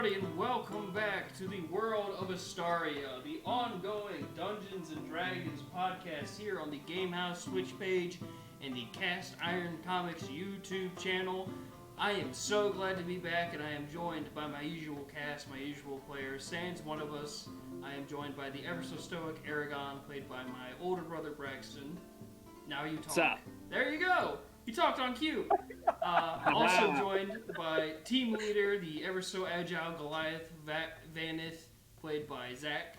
everybody, and welcome back to the World of Astaria, the ongoing Dungeons & Dragons podcast here on the Gamehouse Twitch page and the Cast Iron Comics YouTube channel. I am so glad to be back, and I am joined by my usual cast, my usual players. Sans one of us, I am joined by the ever-so-stoic Aragon, played by my older brother Braxton. Now you talk. What's up? There you go! You talked on cue! Also joined by team leader, the ever-so-agile Goliath Vanith, played by Zach.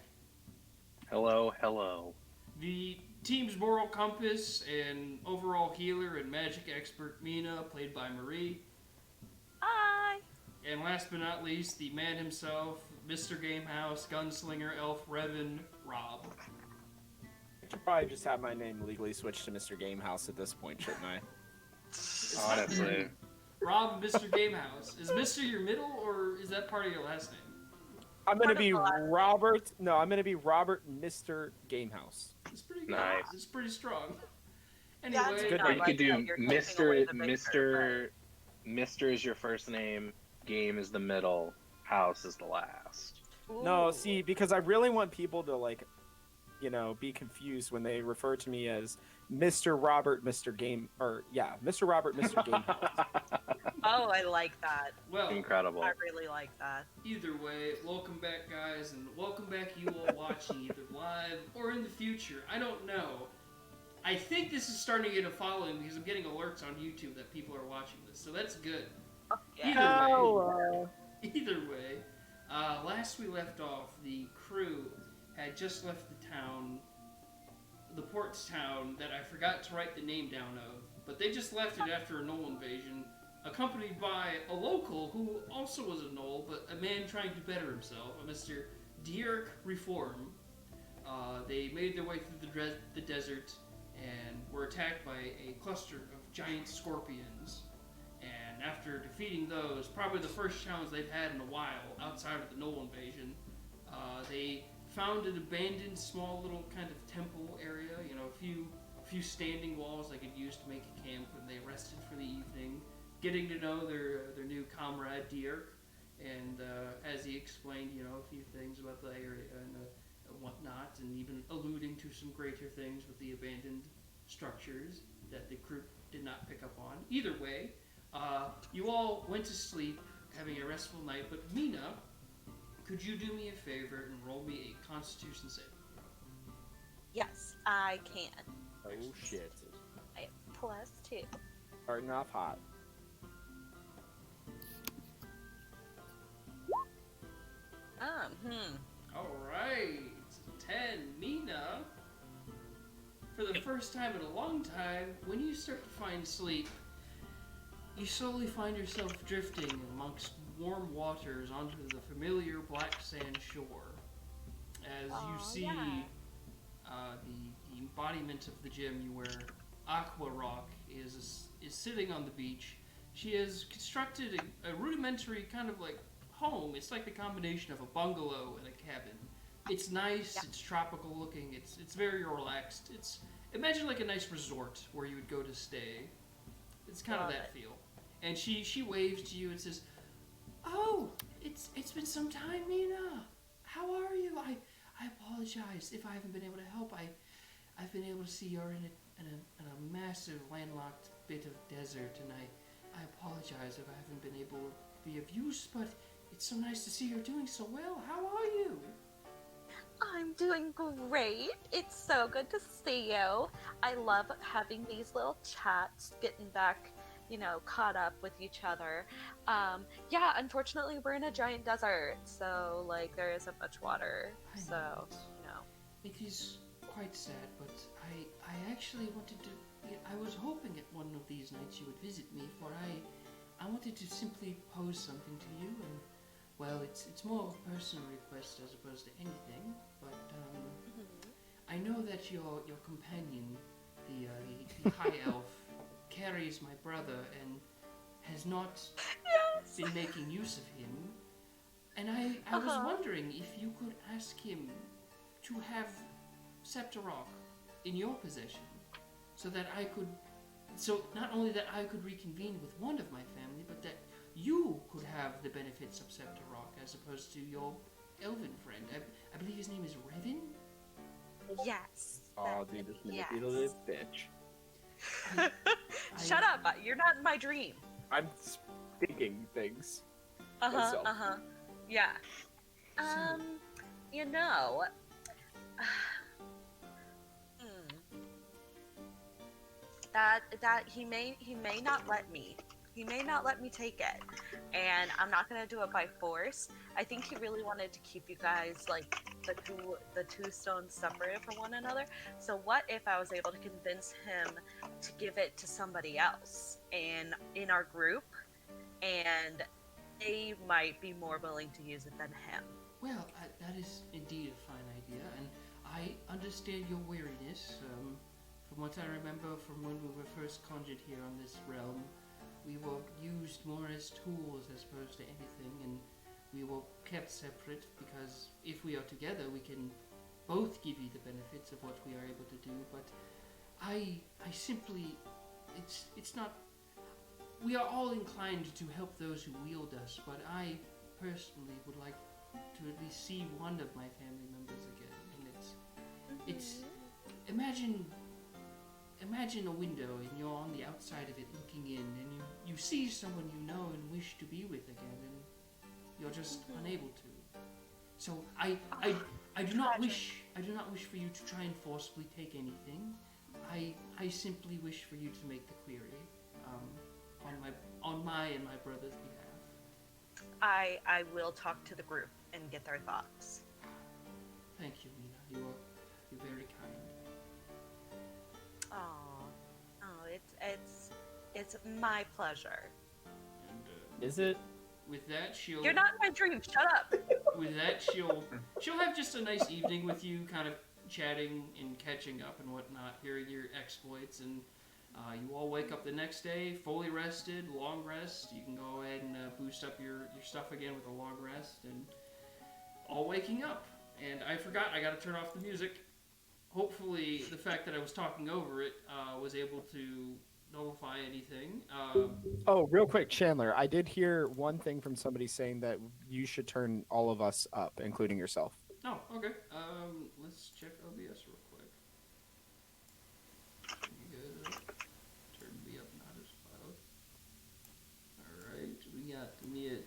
Hello, hello. The team's moral compass and overall healer and magic expert Mina, played by Marie. Hi! And last but not least, the man himself, Mr. Gamehouse, gunslinger, elf, Revan, Rob. I should probably just have my name legally switched to Mr. Gamehouse at this point, shouldn't I? Honestly. Rob, Mr. Gamehouse. Is Mr. your middle, or is that part of your last name? I'm gonna be Robert. No, I'm gonna be Robert Mr. Gamehouse. It's pretty good. Nice. It's pretty strong. Yeah, Anyway, it's Good, not you like could do that. You're taking away the Mr. Mr. is your first name, Game is the middle, House is the last. No, Ooh. see, because I really want people to be confused when they refer to me as Mr. Robert Mr. Mr. Robert Mr. Gamehouse. Oh, I like that. well, Incredible. I really like that. either way, welcome back, guys, and welcome back you all watching either live or in the future. I don't know. I think this is starting to get a following because I'm getting alerts on YouTube that people are watching this, so that's good. Yeah. Either way, last we left off, the crew had just left the town, the port's town that I forgot to write the name down of, but they just left it after a Gnoll invasion, accompanied by a local who also was a Gnoll, but a man trying to better himself, a Mr. Dierk Reform. They made their way through the desert and were attacked by a cluster of giant scorpions. And after defeating those, probably the first challenge they've had in a while outside of the Gnoll invasion, they found an abandoned small little kind of temple area, a few standing walls they could use to make a camp, and they rested for the evening, getting to know their new comrade Dierk, and as he explained, a few things about the area and whatnot, and even alluding to some greater things with the abandoned structures that the group did not pick up on. Either way, you all went to sleep, having a restful night, but Mina, could you do me a favor and roll me a Constitution saving throw? Yes, I can. Oh shit. I have +2. Starting off hot. Alright, 10. Mina, for the first time in a long time, when you start to find sleep, you slowly find yourself drifting amongst warm waters onto the familiar black sand shore. As you see the embodiment of the gem you wear, Aqua Rock, is sitting on the beach. She has constructed a rudimentary kind of like home. It's like the combination of a bungalow and a cabin. It's nice, it's tropical looking, it's very relaxed. Imagine like a nice resort where you would go to stay. It's kind of that feel. And she waves to you and says, "Oh, it's been some time, Mina. How are you? I apologize if I haven't been able to help. I've been able to see you're in a massive landlocked bit of desert, and I apologize if I haven't been able to be of use, but it's so nice to see you're doing so well. How are you?" I'm doing great. It's so good to see you. I love having these little chats, getting back, caught up with each other. Unfortunately, we're in a giant desert, so, there isn't much water. It is quite sad, but I actually wanted to... I was hoping at one of these nights you would visit me, for I wanted to simply pose something to you, and, well, it's more of a personal request as opposed to anything, but, I know that your companion, the High Elf, carries my brother and has not been making use of him. And I was wondering if you could ask him to have Septarok in your possession, so not only that I could reconvene with one of my family, but that you could have the benefits of Scepter Rock as opposed to your elven friend. I believe his name is Revan? Yes. Oh, dude, this manipulative bitch. Shut up! You're not in my dream. I'm thinking things. Uh huh. Yeah. So- You know. hmm. That he may not let me. He may not let me take it, and I'm not gonna do it by force. I think he really wanted to keep you guys like the two stones separated from one another. So what if I was able to convince him to give it to somebody else in our group, and they might be more willing to use it than him. Well, that is indeed a fine idea, and I understand your weariness. From what I remember from when we were first conjured here on this realm, we were used more as tools as opposed to anything, and we were kept separate because if we are together, we can both give you the benefits of what we are able to do. But I simply, it's not. We are all inclined to help those who wield us, but I personally would like to at least see one of my family members again. And it's imagine a window and you're on the outside of it looking in, and you see someone you know and wish to be with again, and you're just unable to. So I do not wish for you to try and forcibly take anything. I simply wish for you to make the query on my and my brother's behalf. I will talk to the group and get their thoughts. Thank you, Mina. You're very kind. It's my pleasure. And, Is it? with that, You're not in my dream. Shut up. With that, she'll have just a nice evening with you, kind of chatting and catching up and whatnot, hearing your exploits, and you all wake up the next day fully rested, long rest. You can go ahead and boost up your stuff again with a long rest, and all waking up. And I forgot, I gotta turn off the music. Hopefully, the fact that I was talking over it was able to nullify anything. Oh, real quick, Chandler, I did hear one thing from somebody saying that you should turn all of us up, including yourself. Oh, okay. Let's check OBS real quick. You guys up? Turn me up, not as loud. Alright, we got me at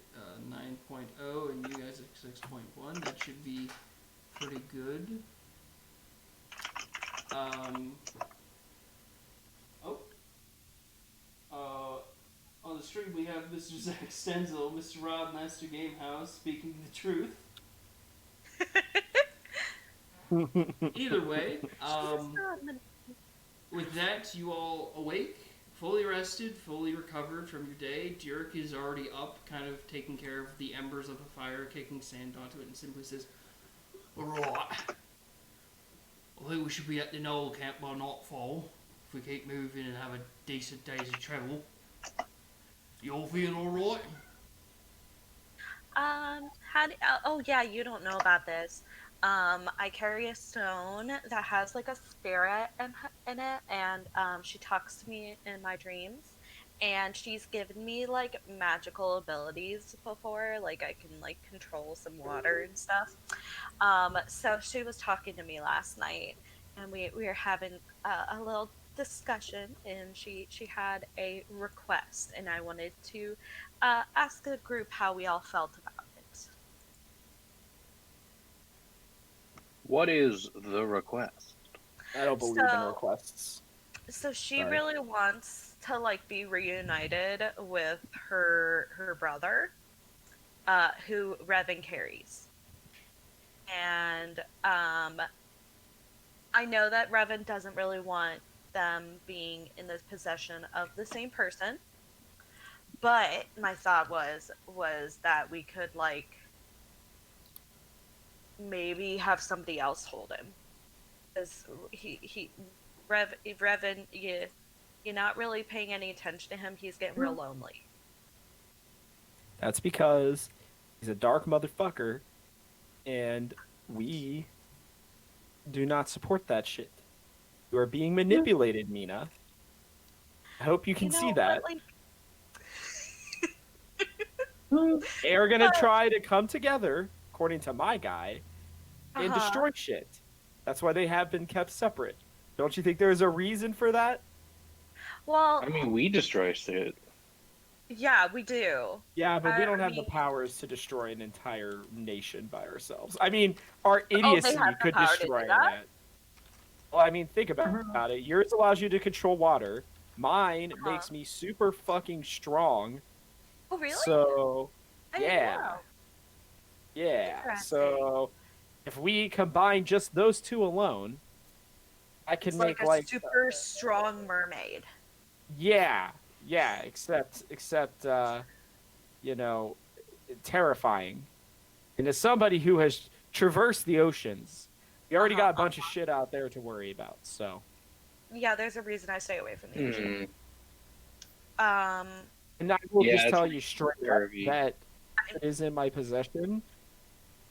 9.0 and you guys at 6.1. That should be pretty good. On the stream we have Mr. Zach Stenzel, Mr. Rob, Master Gamehouse, speaking the truth. Either way, with that, you all awake, fully rested, fully recovered from your day. Dirk is already up, kind of taking care of the embers of the fire, kicking sand onto it, and simply says, "Alright, I think we should be at the Gnoll camp by nightfall, if we keep moving and have a decent day's of travel. You all feeling alright?" Oh yeah, you don't know about this. I carry a stone that has like a spirit in it, and she talks to me in my dreams, and she's given me like magical abilities before, like I can like control some water and stuff. So she was talking to me last night, and we were having a little discussion, and she had a request, and I wanted to ask the group how we all felt about it. What is the request? I don't believe in requests. So she Sorry. really wants to like be reunited with her brother, who Revan carries. And I know that Revan doesn't really want them being in the possession of the same person. But my thought was that we could like maybe have somebody else hold him, because Revan, you're not really paying any attention to him. He's getting real lonely. That's because he's a dark motherfucker, and we do not support that shit. You are being manipulated, Mina. I hope you can see that. Like... They are gonna try to come together, according to my guy, and Uh-huh. destroy shit. That's why they have been kept separate. Don't you think there's a reason for that? Well, I mean, we destroy shit. yeah, we do. Yeah, but we don't I have the mean, powers to destroy an entire nation by ourselves. I mean, our oh, they idiocy have the could power to do destroy that? that. Well, I mean, think Mhm. about it. Yours allows you to control water. Mine Uh-huh. makes me super fucking strong. Oh, really? So, I didn't yeah. know. Yeah. Interesting. So, if we combine just those two alone, I can It's make like a super strong mermaid. yeah, except you know, terrifying. And as somebody who has traversed the oceans, you already got a bunch of shit out there to worry about. So, Yeah, there's a reason I stay away from the ocean. Hmm. and I will Yeah, just it's tell you straight up curvy. that it is in my possession.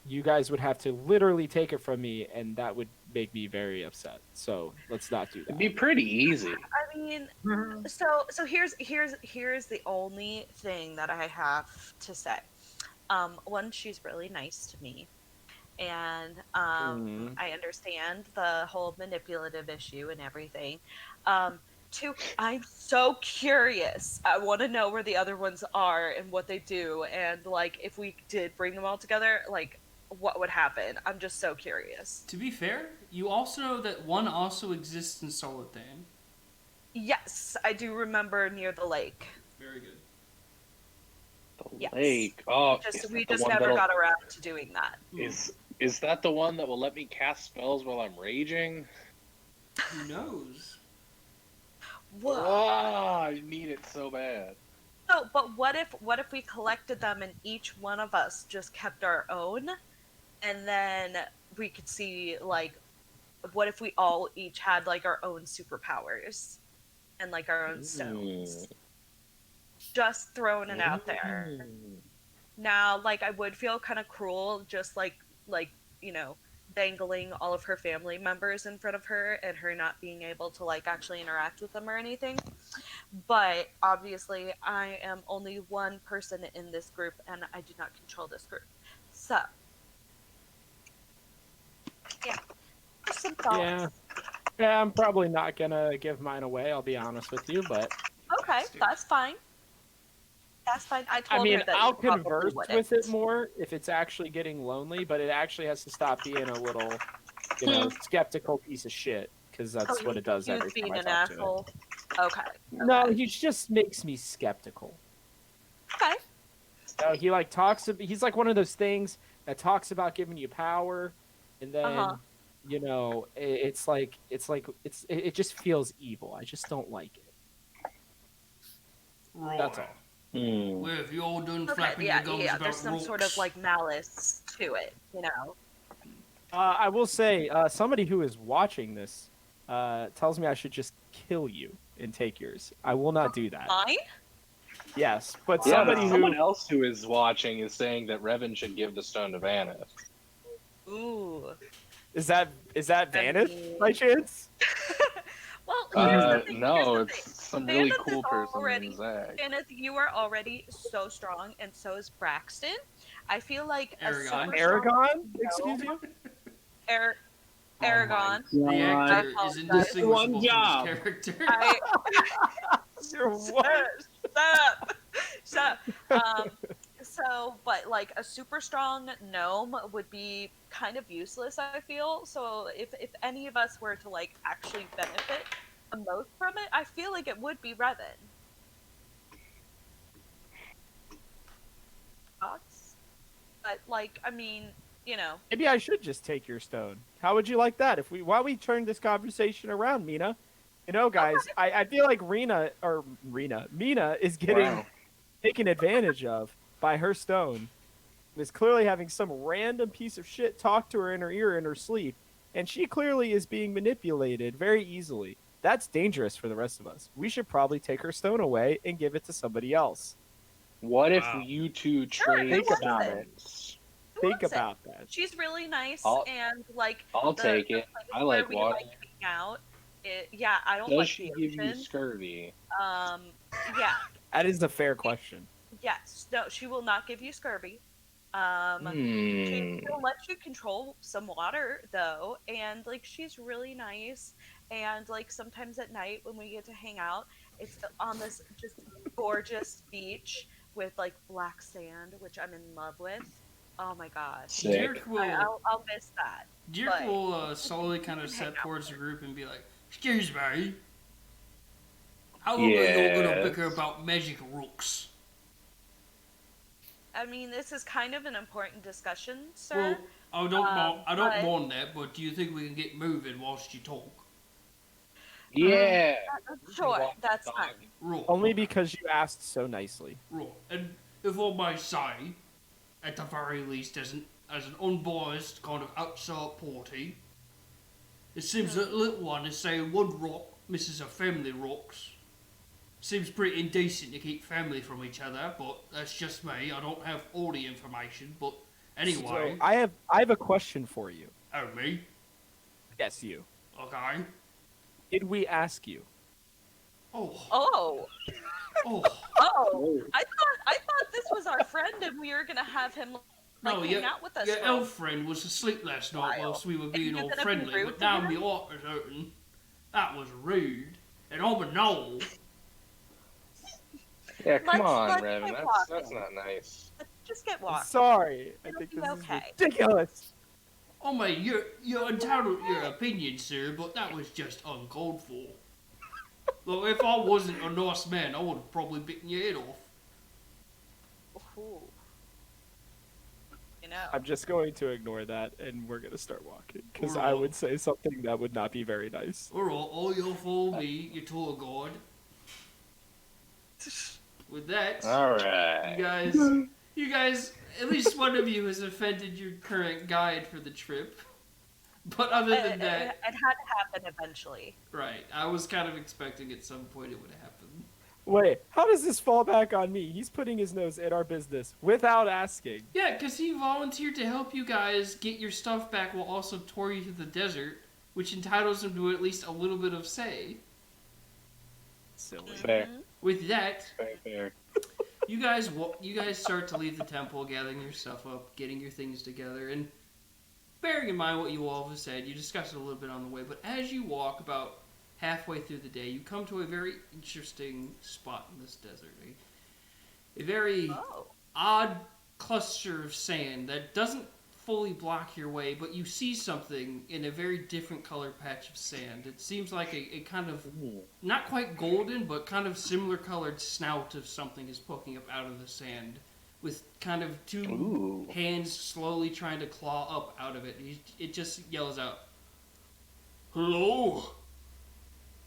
You guys would have to literally take it from me, and that would make me very upset. So let's not do It'd that. be pretty easy. I mean, so here's the only thing that I have to say. One, she's really nice to me, and I understand the whole manipulative issue and everything. Two, I'm so curious. I want to know where the other ones are and what they do, and like if we did bring them all together, like what would happen. I'm just so curious. To be fair, you also know that one also exists in Solitane. Yes, I do remember near the lake. Very good. The Yes. lake. Oh, We the just one never that'll- got around to doing that. Is that the one that will let me cast spells while I'm raging? Who knows? Whoa. Ah, I need it so bad. So, but what if we collected them and each one of us just kept our own, and then we could see like, what if we all each had like our own superpowers, and like our own stones? Just throwing it out there. Now, like I would feel kind of cruel, just like you know, dangling all of her family members in front of her and her not being able to like actually interact with them or anything. But obviously, I am only one person in this group, and I do not control this group. So, yeah, just some thoughts. Yeah, I'm probably not gonna give mine away. I'll be honest with you, but Okay, that's fine. That's fine. I told I mean, her that I'll you probably converse wouldn't. with it more if it's actually getting lonely, but it actually has to stop being a little, you know, skeptical piece of shit, because that's what it does He was every time being I an talk asshole. Okay. No, he just makes me skeptical. Okay. So he like talks. He's like one of those things that talks about giving you power, and then you know, it just feels evil. I just don't like it. Roar. That's all. Where have you all done Okay, flapping yeah, your gums yeah. about There's some sort rocks? of like malice to it, you know. I will say, somebody who is watching this tells me I should just kill you and take yours. I will not do that. Mine? Yes, but Yeah, somebody but who someone else who is watching is saying that Revan should give the stone to Vanith. Ooh. is that Vanith by chance? Well, here's the thing. No, here's the it's thing. some really Vanith cool is person already, named Zach. Kenneth, you are already so strong, and so is Braxton. I feel like Aragon. a super Aragon? Excuse you? Aragon. The actor I is apologize. indistinguishable One from job. his character. You're what? Shut up. So, but like a super strong gnome would be kind of useless, I feel. So if any of us were to like actually benefit the most from it, I feel like it would be Revan. Thoughts? But like, I mean, you know. Maybe I should just take your stone. How would you like that? Why don't we turn this conversation around, Mina? You know, guys, I feel like Mina is getting taken advantage of by her stone. Is clearly having some random piece of shit talk to her in her ear in her sleep, and she clearly is being manipulated very easily. That's dangerous for the rest of us. We should probably take her stone away and give it to somebody else. What if Wow. you two Sure, trade think about it. stones? Think wants it? about that. She's really nice I'll- and like I'll take it. place I where like we water. like hang out. Yeah, I don't Does like she the give you ocean. scurvy? Yeah. That is a fair question. Yes, no, she will not give you scurvy. She Hmm. still lets you control some water though, and like she's really nice. And like sometimes at night when we get to hang out, it's on this just gorgeous beach with like black sand, which I'm in love with. Oh my gosh, Sick. I'll miss that. Dirk But will you slowly kind of can hang step out towards with the her. group and be like, "Excuse me, how long are you gonna bicker Yes. about magic rooks?" I mean, this is kind of an important discussion, sir. Well, I don't But mind that, but do you think we can get moving whilst you talk? Yeah. We can sure, walk the that's dog. fine. Right. Only Okay. because you asked so nicely. Right. And if I may say, at the very least, as an unbiased kind of outside party, it seems that little one is saying one rock misses a family rocks. Seems pretty indecent to keep family from each other, but that's just me. I don't have all the information, but anyway. So I have a question for you. Oh, me? Yes, you. Okay. Did we ask you? Oh. Oh, Oh. oh! I thought this was our friend, and we were gonna have him like No, hang out with us your for elf friend was asleep last night while. whilst we were And being you're all gonna be friendly, rude but to now him? my heart is hurting. That was rude. And I'm a gnoll. Yeah, come on, Let's Revan. get That's walking. not nice. Let's just get walking. Sorry, I It'll think be this okay. is ridiculous. I mean, you're entitled to your opinion, sir, but that was just uncalled for. Look, if I wasn't a nice man, I would have probably bitten your head off. Ooh. You know. I'm just going to ignore that, and we're gonna start walking because I Alright. would say something that would not be very nice. Alright, all you'll follow me, your tour guide. With that, All right. you guys, at least one of you has offended your current guide for the trip. But other than that, It had to happen eventually. right, I was kind of expecting at some point it would happen. Wait, how does this fall back on me? He's putting his nose in our business without asking. Yeah, because he volunteered to help you guys get your stuff back while also touring you through the desert, which entitles him to at least a little bit of say. Silly. Fair. With that, Fair. you guys start to leave the temple, gathering your stuff up, getting your things together, and bearing in mind what you all have said, you discussed it a little bit on the way, but as you walk about halfway through the day, you come to a very interesting spot in this desert. A very Oh. odd cluster of sand that doesn't fully block your way, but you see something in a very different color patch of sand. It seems like a kind of, not quite golden, but kind of similar colored snout of something is poking up out of the sand, with kind of two Ooh. hands slowly trying to claw up out of it. It just yells out, "Hello?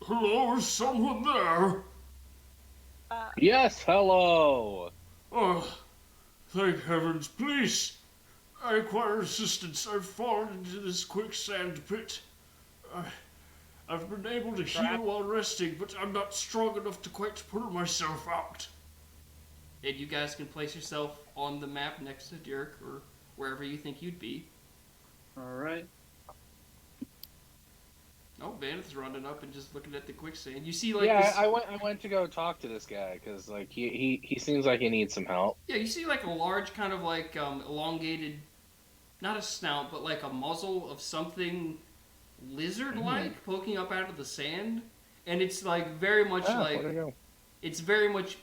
Hello, is someone there?" Yes, hello. Oh, thank heavens, please. I require assistance. I've fallen into this quicksand pit. I've been able to heal while resting, but I'm not strong enough to quite pull myself out. And you guys can place yourself on the map next to Dirk or wherever you think you'd be. Alright. Oh, Vanith's running up and just looking at the quicksand. You see, like, Yeah, this... I went to go talk to this guy because like he seems like he needs some help. Yeah, you see, like, a large kind of, like, elongated... Not a snout, but like a muzzle of something lizard-like poking up out of the sand. And it's, like, very much like... It's very much...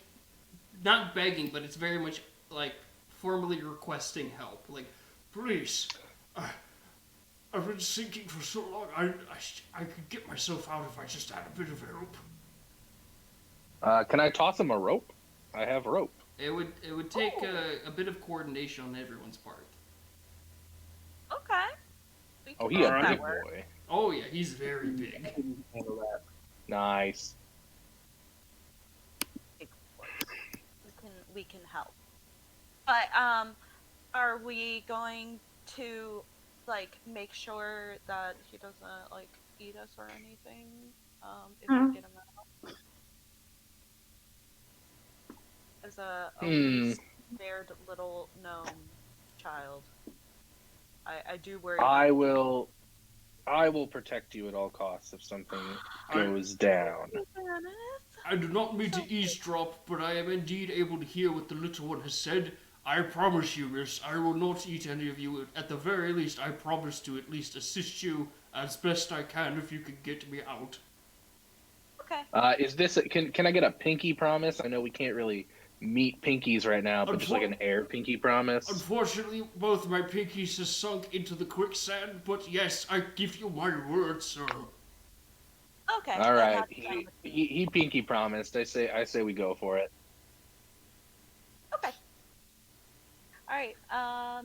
Not begging, but it's very much, like, formally requesting help. Like, please... I've been sinking for so long. I could get myself out if I just had a bit of help. Can I toss him a rope? I have rope. It would take a bit of coordination on everyone's part. Okay. We Oh, can he make a that big work. boy. Oh yeah, he's very big. Handle that. Nice. We can help. But are we going to like make sure that he doesn't like eat us or anything? If we get him out as a scared little gnome child. I do worry. I will protect you at all costs if something goes down. I do not mean to eavesdrop, but I am indeed able to hear what the little one has said. I promise you, miss, I will not eat any of you. At the very least, I promise to at least assist you as best I can if you can get me out. Okay. Is this can I get a pinky promise? I know we can't really meet pinkies right now, but just like an air pinky promise. Unfortunately, both my pinkies have sunk into the quicksand, but yes, I give you my word, sir. Okay. All then right, that's fine with me. he pinky promised. I say we go for it. Okay. All right. I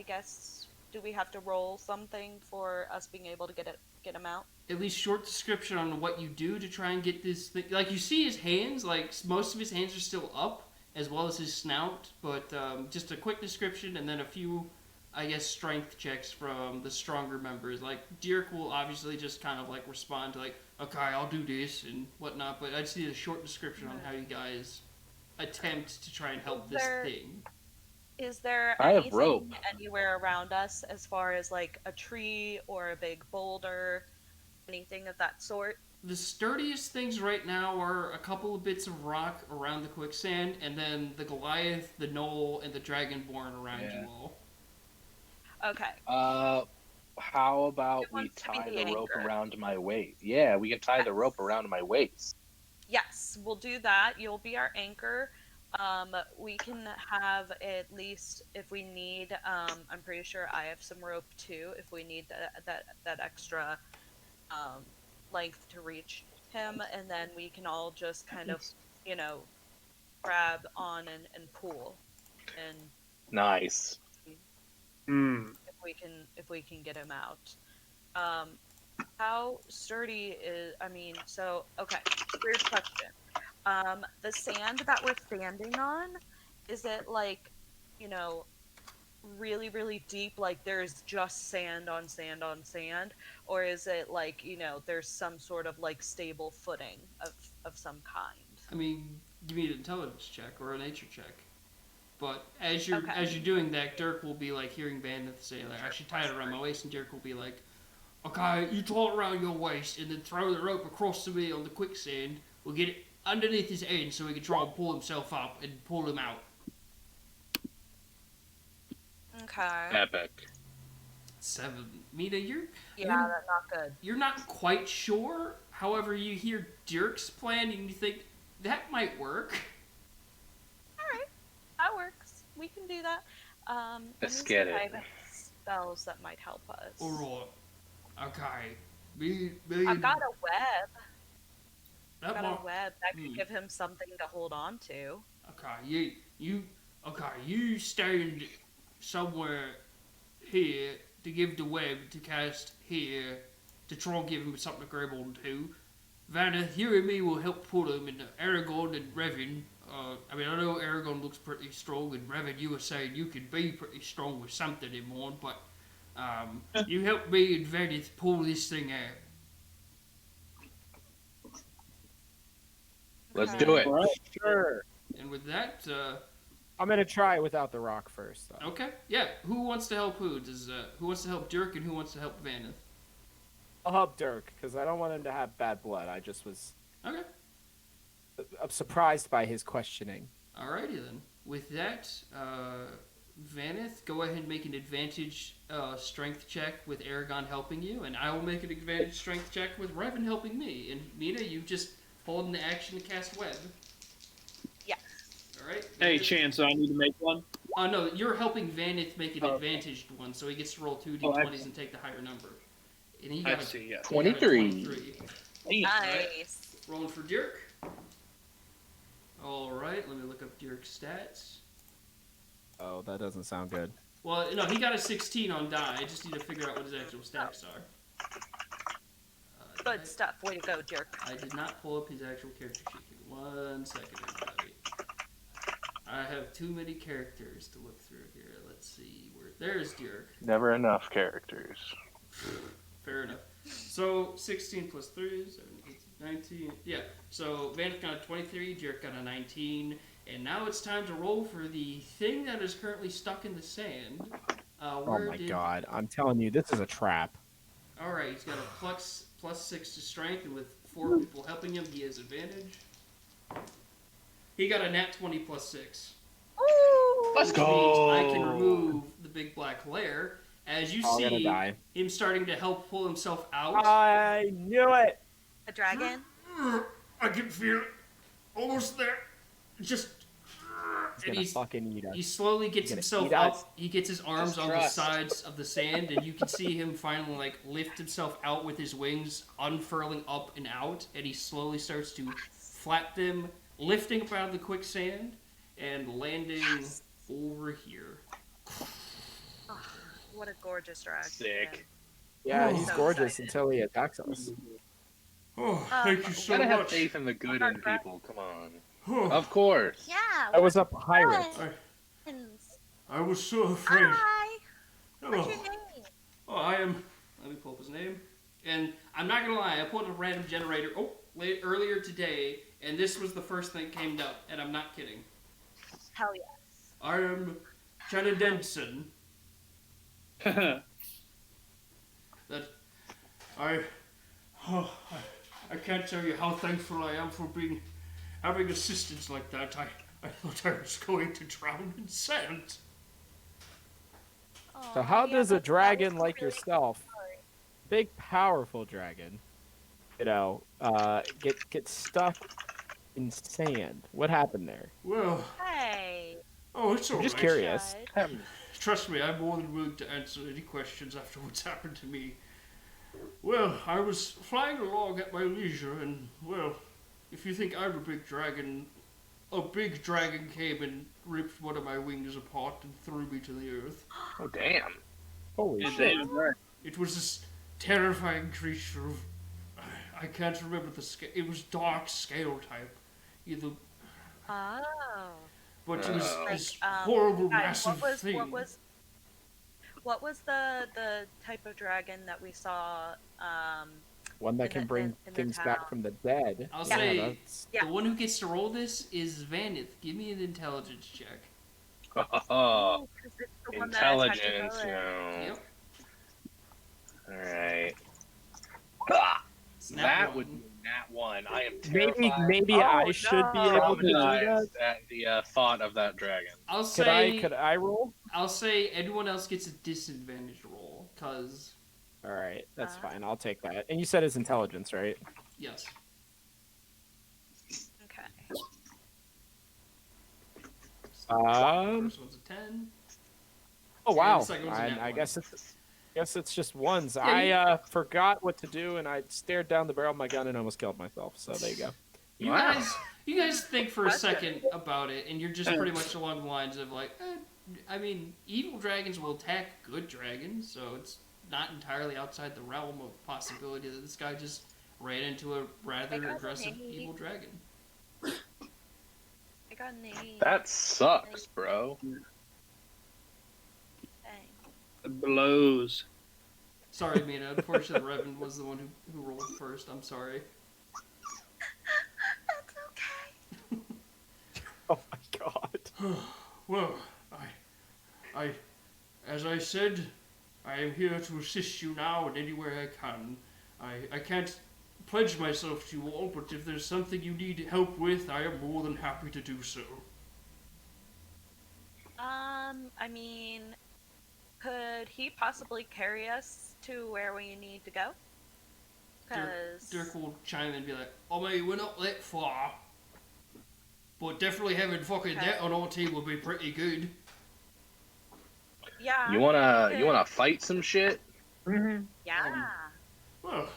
guess do we have to roll something for us being able to get him out? At least short description on what you do to try and get this thing. Like, you see his hands, like, most of his hands are still up, as well as his snout, but just a quick description and then a few, I guess, strength checks from the stronger members. Like, Dirk will obviously just kind of, like, respond to, like, okay, I'll do this and whatnot, but I just need a short description on how you guys attempt to try and help this thing. Is there I have anything rope. anywhere around us as far as like a tree or a big boulder, anything of that sort? The sturdiest things right now are a couple of bits of rock around the quicksand, and then the Goliath, the Gnoll, and the Dragonborn around you all. Okay. How about we tie the rope around my waist? Yeah, we can tie the rope around my waist. Yes, we'll do that. You'll be our anchor. We can have at least if we need. I'm pretty sure I have some rope too. If we need that extra length to reach him, and then we can all just kind of, grab on and pull, and Nice. if we can get him out. How sturdy is? I mean, so okay. Weird question. The sand that we're standing on, is it like, really, really deep, like there's just sand on sand on sand, or is it like, there's some sort of like stable footing of some kind? I mean, give me an intelligence check or a nature check. But as you're doing that, Dirk will be like hearing Bandith say, like, I should tie it around my waist, and Dirk will be like, okay, you tie it around your waist and then throw the rope across to me on the quicksand. We'll get it underneath his head so he can try and pull himself up and pull him out. Okay. Epic. 7. Mina, that's not good. You're not quite sure. However, you hear Dirk's plan and you think, that might work. Alright. That works. We can do that. Let's get it. I have spells that might help us. Alright. Okay. I've got a web. That could give him something to hold on to. Okay, you stand somewhere here to give the web to cast here to try and give him something to grab on to. Vanna, you and me will help pull him, and Aragorn and Revan. I know Aragorn looks pretty strong, and Revan, you were saying you could be pretty strong with something in mind, but you help me and Vanna pull this thing out. Let's do it. Right, sure. And with that, I'm gonna try without the rock first. Though. okay, yeah. Who wants to help who? Who wants to help Dirk and who wants to help Vanith? I'll help Dirk because I don't want him to have bad blood. I just was I'm surprised by his questioning. Alrighty then. With that, Vanith, go ahead and make an advantage strength check with Aragon helping you, and I will make an advantage strength check with Revan helping me. And Mina, you just holding the action to cast web. Yeah. Alright. Hey, Chance, I need to make one. Oh no, you're helping Vanith make an advantaged one, so he gets to roll 2 d20s and take the higher number. And he got 23. Nice. Rolling for Dirk. Alright, let me look up Dirk's stats. Oh, that doesn't sound good. Well, no, he got a 16 on die. I just need to figure out what his actual stats are. Good stuff. Way to go, Dirk. I did not pull up his actual character sheet. Give me 1 second, everybody. I have too many characters to look through here. Let's see. There's Dirk. Never enough characters. Fair enough. So, 16 plus 3, 7, 18, 19. Yeah, so Vanith got a 23, Dirk got a 19. And now it's time to roll for the thing that is currently stuck in the sand. Oh my god. I'm telling you, this is a trap. Alright, he's got a plus 6 to strength, and with 4 people helping him, he has advantage. He got a nat 20 plus 6. Ooh! Let's Which go. means I can remove the big black lair. As you I'm gonna see die. him starting to help pull himself out. I knew it. A dragon? I can feel it. Almost there. Just. He's gonna fucking eat us. He slowly gets He's gonna himself eat us. up. He gets his arms Just on the trust. sides of the sand, and you can see him finally like lift himself out with his wings unfurling up and out, and he slowly starts to flap them, lifting up out of the quicksand and landing over here. Oh, what a gorgeous dragon. Sick. Yeah, Oh. he's So gorgeous excited. until he attacks us. Oh, thank you so Gotta have much. faith in the good in people. Come on. Oh, Of course. Yeah. I was a pirate. Friends. I was so afraid. Hi. Hello. What's your name? Oh, I am. Let me pull up his name. And I'm not gonna lie, I pulled a random generator. Earlier today, and this was the first thing that came up, and I'm not kidding. Hell yes. I am Shannon Denson. That I can't tell you how thankful I am for having assistance like that. I thought I was going to drown in sand. So how yeah, does a that was dragon like really yourself, sorry. big powerful dragon, get stuck in sand? What happened there? Well, Hey. it's all I'm just right. curious. Good. Trust me, I'm more than willing to answer any questions after what's happened to me. Well, I was flying along at my leisure, and, well, if you think I'm a big dragon came and ripped one of my wings apart and threw me to the earth. Oh, damn. Holy His shit! name is right. It was this terrifying creature of... I can't remember the scale. It was dark scale type. Either... Oh. But it was Oh. this Like, horrible, guys, massive thing. What was the type of dragon that we saw? One that in can the- bring in the things town. back from the dead. I'll Yeah, say that's- Yeah. the one who gets to roll this is Vanith. Give me an intelligence check. Oh, 'Cause it's the one that attacked the intelligence, village. no. Yep. Alright. Ah, Snap that one. would be nat 1. I am Maybe terrified. I should be able to do that. Traumatized at the thought of that dragon. I'll Could say I roll? I'll say anyone else gets a disadvantage roll, cause All right, that's fine. I'll take that. And you said his intelligence, right? yes. Okay. First one's a 10. Oh wow! the second one's a nat I one. guess it's just ones. Yeah, I forgot what to do, and I stared down the barrel of my gun and almost killed myself. So there you go. Wow. You guys think for a Question. second about it, and you're just pretty much along the lines of like, I mean, evil dragons will attack good dragons, so it's not entirely outside the realm of possibility that this guy just ran into a rather I got aggressive an 8. evil dragon. I got an 8. That sucks, bro. Dang. It blows. Sorry, Mina. Unfortunately, Revan was the one who rolled first. I'm sorry. That's okay. Oh my god! Well, as I said, I am here to assist you now in any way I can. I can't pledge myself to you all, but if there's something you need help with, I am more than happy to do so. I mean, could he possibly carry us to where we need to go? Because Dirk will chime in and be like, I mean, we're not that far, but definitely having fucking Okay. that on our team would be pretty good. yeah, You wanna fight some shit? yeah. Well,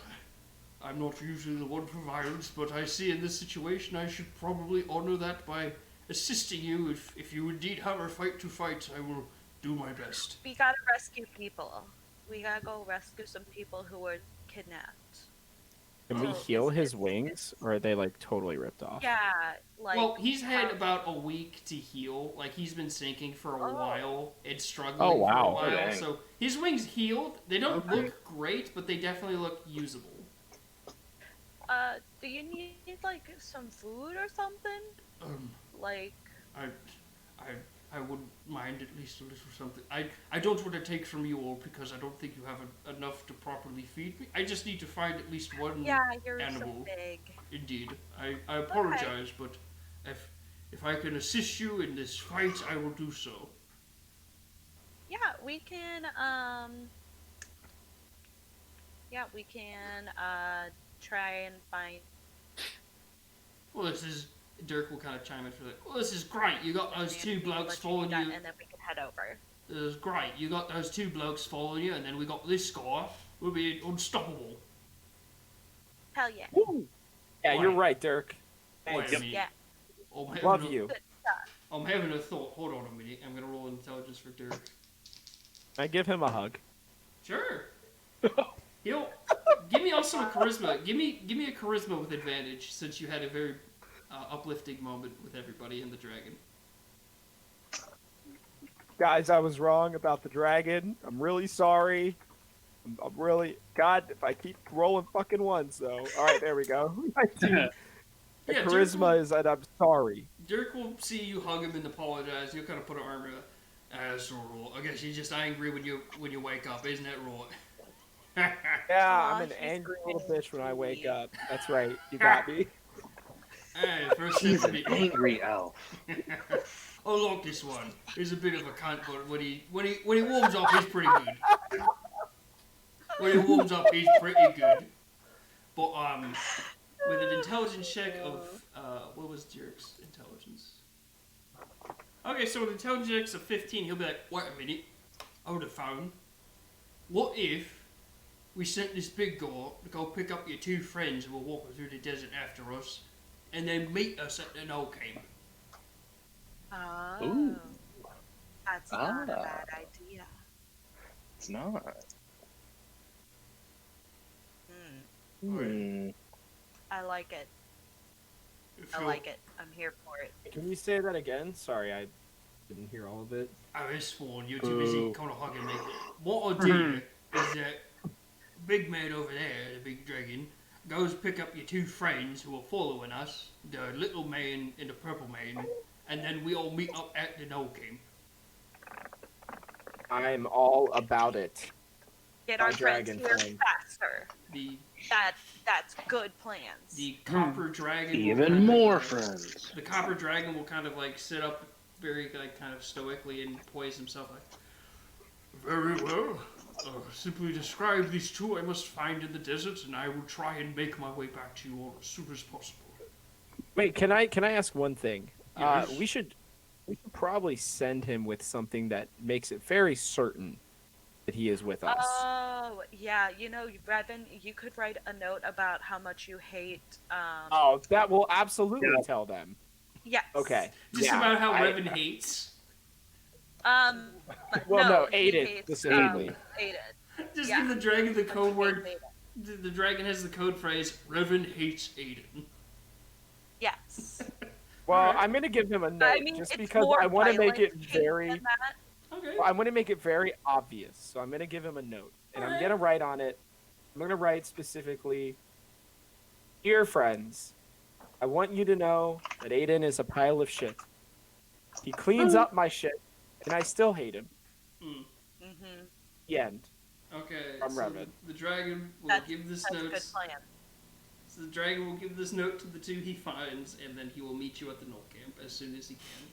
I'm not usually the one for violence, but I see in this situation I should probably honor that by assisting you. If you indeed have a fight to fight, I will do my best. We gotta rescue people. We gotta go rescue some people who were kidnapped. Can we Oh, heal it's- his wings, or are they like totally ripped off? Yeah, like. Well, he's had how- about a week to heal. Like, he's been sinking for a Oh. while and struggling Oh, for wow. a while. Dang. So his wings healed. They don't Okay. look great, but they definitely look usable. Do you need like some food or something? Um, Like, I I wouldn't mind at least a little something. I don't want to take from you all because I don't think you have enough to properly feed me. I just need to find at least one Yeah, you're animal. so big. Indeed. I apologize, but if I can assist you in this fight, I will do so. Yeah, we can. Yeah, we can. Try and find. Well, this is Dirk will kind of chime in for that. Well, this is great. You got those two blokes following you. And then we can head over. This is great. You got those two blokes following you, and then we got this guy. We'll be unstoppable. Hell yeah. Woo! Yeah, you're right, Dirk. Wait Thanks. a minute. Yeah. Love you. Good stuff. I'm having a thought. Hold on a minute. I'm gonna roll intelligence for Dirk. I give him a hug. Sure. He'll give me also a charisma. Give me a charisma with advantage since you had a very uplifting moment with everybody and the dragon. Guys, I was wrong about the dragon. I'm really sorry. I'm really... God, if I keep rolling fucking ones, though. All right, there we go. The Yeah, charisma is that I'm sorry. Dirk will see you hug him and apologize. You'll kind of put an arm around. That's all right. I guess you're just angry when you wake up, isn't that right? Yeah, Aw, I'm an he's angry so little bitch when I wake sweet. up. That's right. You got me. Hey, first He's thing an to be- angry elf. I like this one. He's a bit of a cunt, but when he warms up, he's pretty good. When he warms up, he's pretty good. But with an intelligence check of what was Dirk's intelligence? Okay, so with intelligence checks of 15, he'll be like, wait a minute, hold the phone. What if we sent this big guy to go pick up your two friends who were walking through the desert after us, and then meet us at the Gnoll camp? Oh. Ooh. That's not a Ah. bad idea. It's not. Hmm. I like it. If I you're- like it. I'm here for it. Can you say that again? Sorry, I didn't hear all of it. Oh, it's fine. You're too busy Boo. kind of hugging me. What I do is that big man over there, the big dragon, goes pick up your two friends who are following us, the little man and the purple man, and then we all meet up at the Gnoll camp. I'm all about it. Get My our friends dragon here friend. faster. The That's good plans. the copper dragon. will Even kind of, more friends. The copper dragon will kind of like sit up very like kind of stoically and poise himself like. Very well. Simply describe these two I must find in the desert, and I will try and make my way back to you all as soon as possible. Wait, can I ask one thing? Yes. We should probably send him with something that makes it very certain that he is with us. Oh, yeah. You know, Revan, you could write a note about how much you hate. Oh, that will absolutely tell them. Yes. Okay. Just yeah, about how I- Revan hates. But Well, no, he Aiden, hates, specifically. Aiden. Just Yeah. give the dragon the code word. Aiden. The dragon has the code phrase, Revan hates Aiden. Yes. Well, I'm gonna give him a note I mean, just it's because more I want to make violent it hate very. than that. Okay. Well, I want to make it very obvious, so I'm gonna give him a note, and I'm gonna write on it. I'm gonna write specifically, "Dear friends, I want you to know that Aiden is a pile of shit. He cleans up my shit, and I still hate him." Hmm. Mm-hmm. The end. Okay. I'm so Revan. the dragon will That's, give this that's a note. good plan. So the dragon will give this note to the two he finds, and then he will meet you at the Gnoll camp as soon as he can.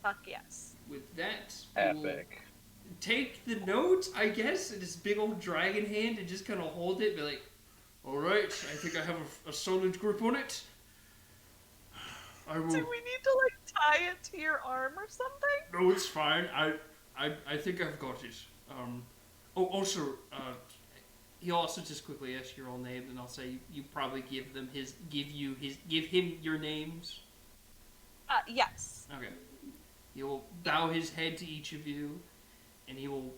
Fuck yes. With that, he will Epic. take the note, I guess, in his big old dragon hand and just kind of hold it, be like, "Alright, I think I have a solid grip on it. I will." Do we need to like tie it to your arm or something? No, it's fine. I think I've got it. Oh, also, he'll also just quickly ask your own name, and I'll say you probably give him your names. Yes. Okay. He will bow his head to each of you, and he will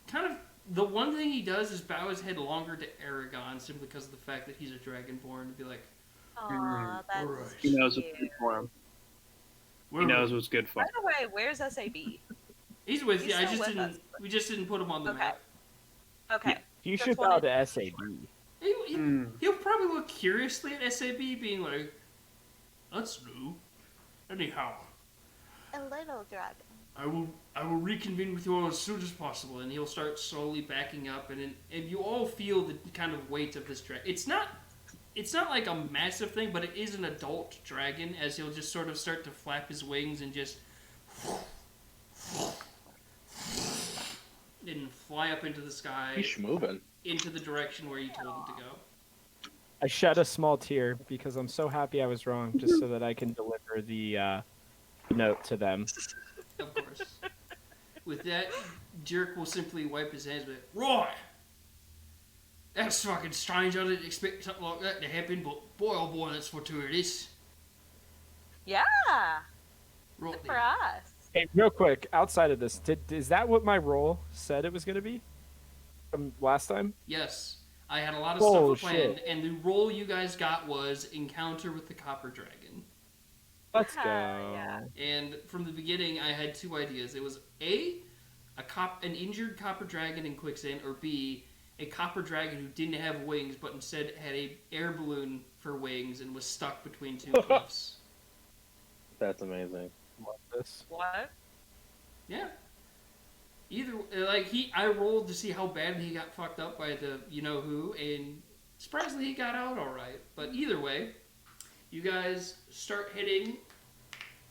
kind of. The one thing he does is bow his head longer to Aragon, simply because of the fact that he's a dragonborn, and be like, Aw, that's alright. He knows cute. what's good for him. He "Where knows are-" what's good for By him. the way, where's SAB? He's with He's you. I still just with didn't. us. We just didn't put him on the Okay. map. Okay. You Just should bow wanted- to SAB. He'll probably look curiously at SAB, being like, "That's new." Anyhow, a little dragon. I will reconvene with you all as soon as possible, and he'll start slowly backing up, and you all feel the kind of weight of this dragon. It's not like a massive thing, but it is an adult dragon, as he'll just sort of start to flap his wings and just and fly up into the sky, He's moving. into the direction where you told him to go. I shed a small tear because I'm so happy I was wrong, just so that I can deliver the note to them. Of course. With that, Jerk will simply wipe his hands with, right! That's fucking strange. I didn't expect something like that to happen, but boy, oh boy, that's fortuitous. Yeah, Right good for there. us. Hey, real quick, outside of this, is that what my role said it was going to be from last time? Yes, I had a lot of Oh, stuff planned, shit. and the role you guys got was Encounter with the Copper Dragon. Let's go. Yeah. And from the beginning, I had two ideas. It was an injured copper dragon in quicksand, or B, a copper dragon who didn't have wings, but instead had a air balloon for wings and was stuck between two cliffs. That's amazing. Love this. What? Yeah. I rolled to see how bad he got fucked up by the you know who, and surprisingly he got out all right. But either way, you guys start heading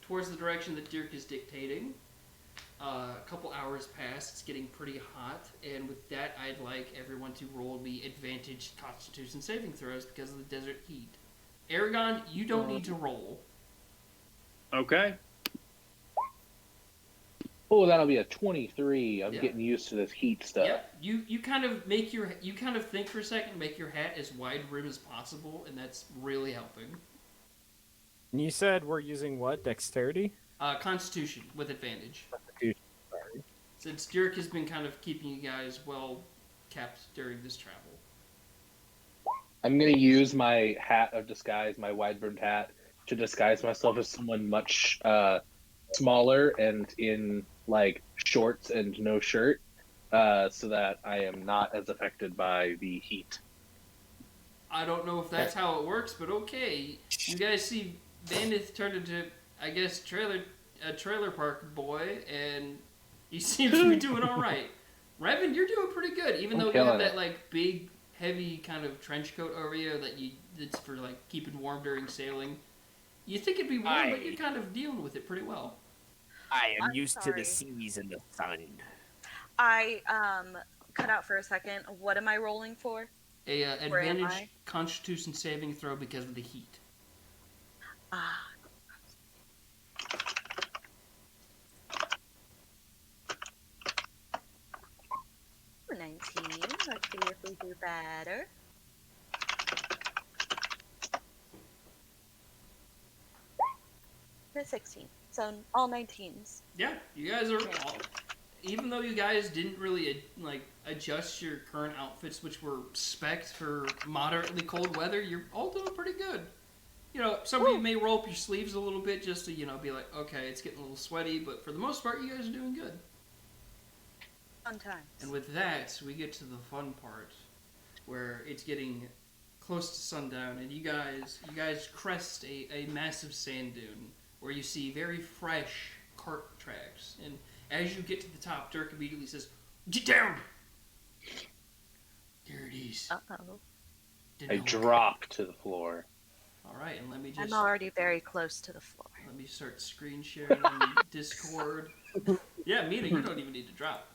towards the direction that Dirk is dictating. A couple hours pass. It's getting pretty hot, and with that, I'd like everyone to roll me advantaged Constitution saving throws because of the desert heat. Aragon, you don't need to roll. Okay. Oh, that'll be a 23. I'm Yeah. getting used to this heat stuff. Yep. You kind of think for a second, make your hat as wide rim as possible, and that's really helping. And you said we're using what? Dexterity? Constitution with advantage. Constitution, sorry. Since Dirk has been kind of keeping you guys well kept during this travel. I'm going to use my hat of disguise, my wide-brimmed hat, to disguise myself as someone much smaller and in like shorts and no shirt, so that I am not as affected by the heat. I don't know if that's how it works, but okay. You guys see Bandith turned into, I guess, a trailer park boy, and he seems to be doing all right. Revan, you're doing pretty good, even though you have killing that it. like big, heavy kind of trench coat over you that's for like keeping warm during sailing. You think it'd be warm, but you're kind of dealing with it pretty well. I am I'm used to sorry. the seas and the sun. I cut out for a second. What am I rolling for? A Where am advantage I? Constitution saving throw because of the heat. Ah. For 19. Let's see if we do better. For 16. So all 19s. Yeah, you guys are all, even though you guys didn't really like adjust your current outfits, which were spec'd for moderately cold weather, you're all doing pretty good. You know, some of you may roll up your sleeves a little bit just to, be like, okay, it's getting a little sweaty, but for the most part, you guys are doing good. Fun times. And with that, we get to the fun part, where it's getting close to sundown, and you guys crest a massive sand dune, where you see very fresh cart tracks. And as you get to the top, Dirk immediately says, "Get down!" There it is. Uh-oh. I drop to the floor. All right, and let me I'm just already very close to the floor. let me start screen sharing on Discord. Yeah, Mina, you don't even need to drop.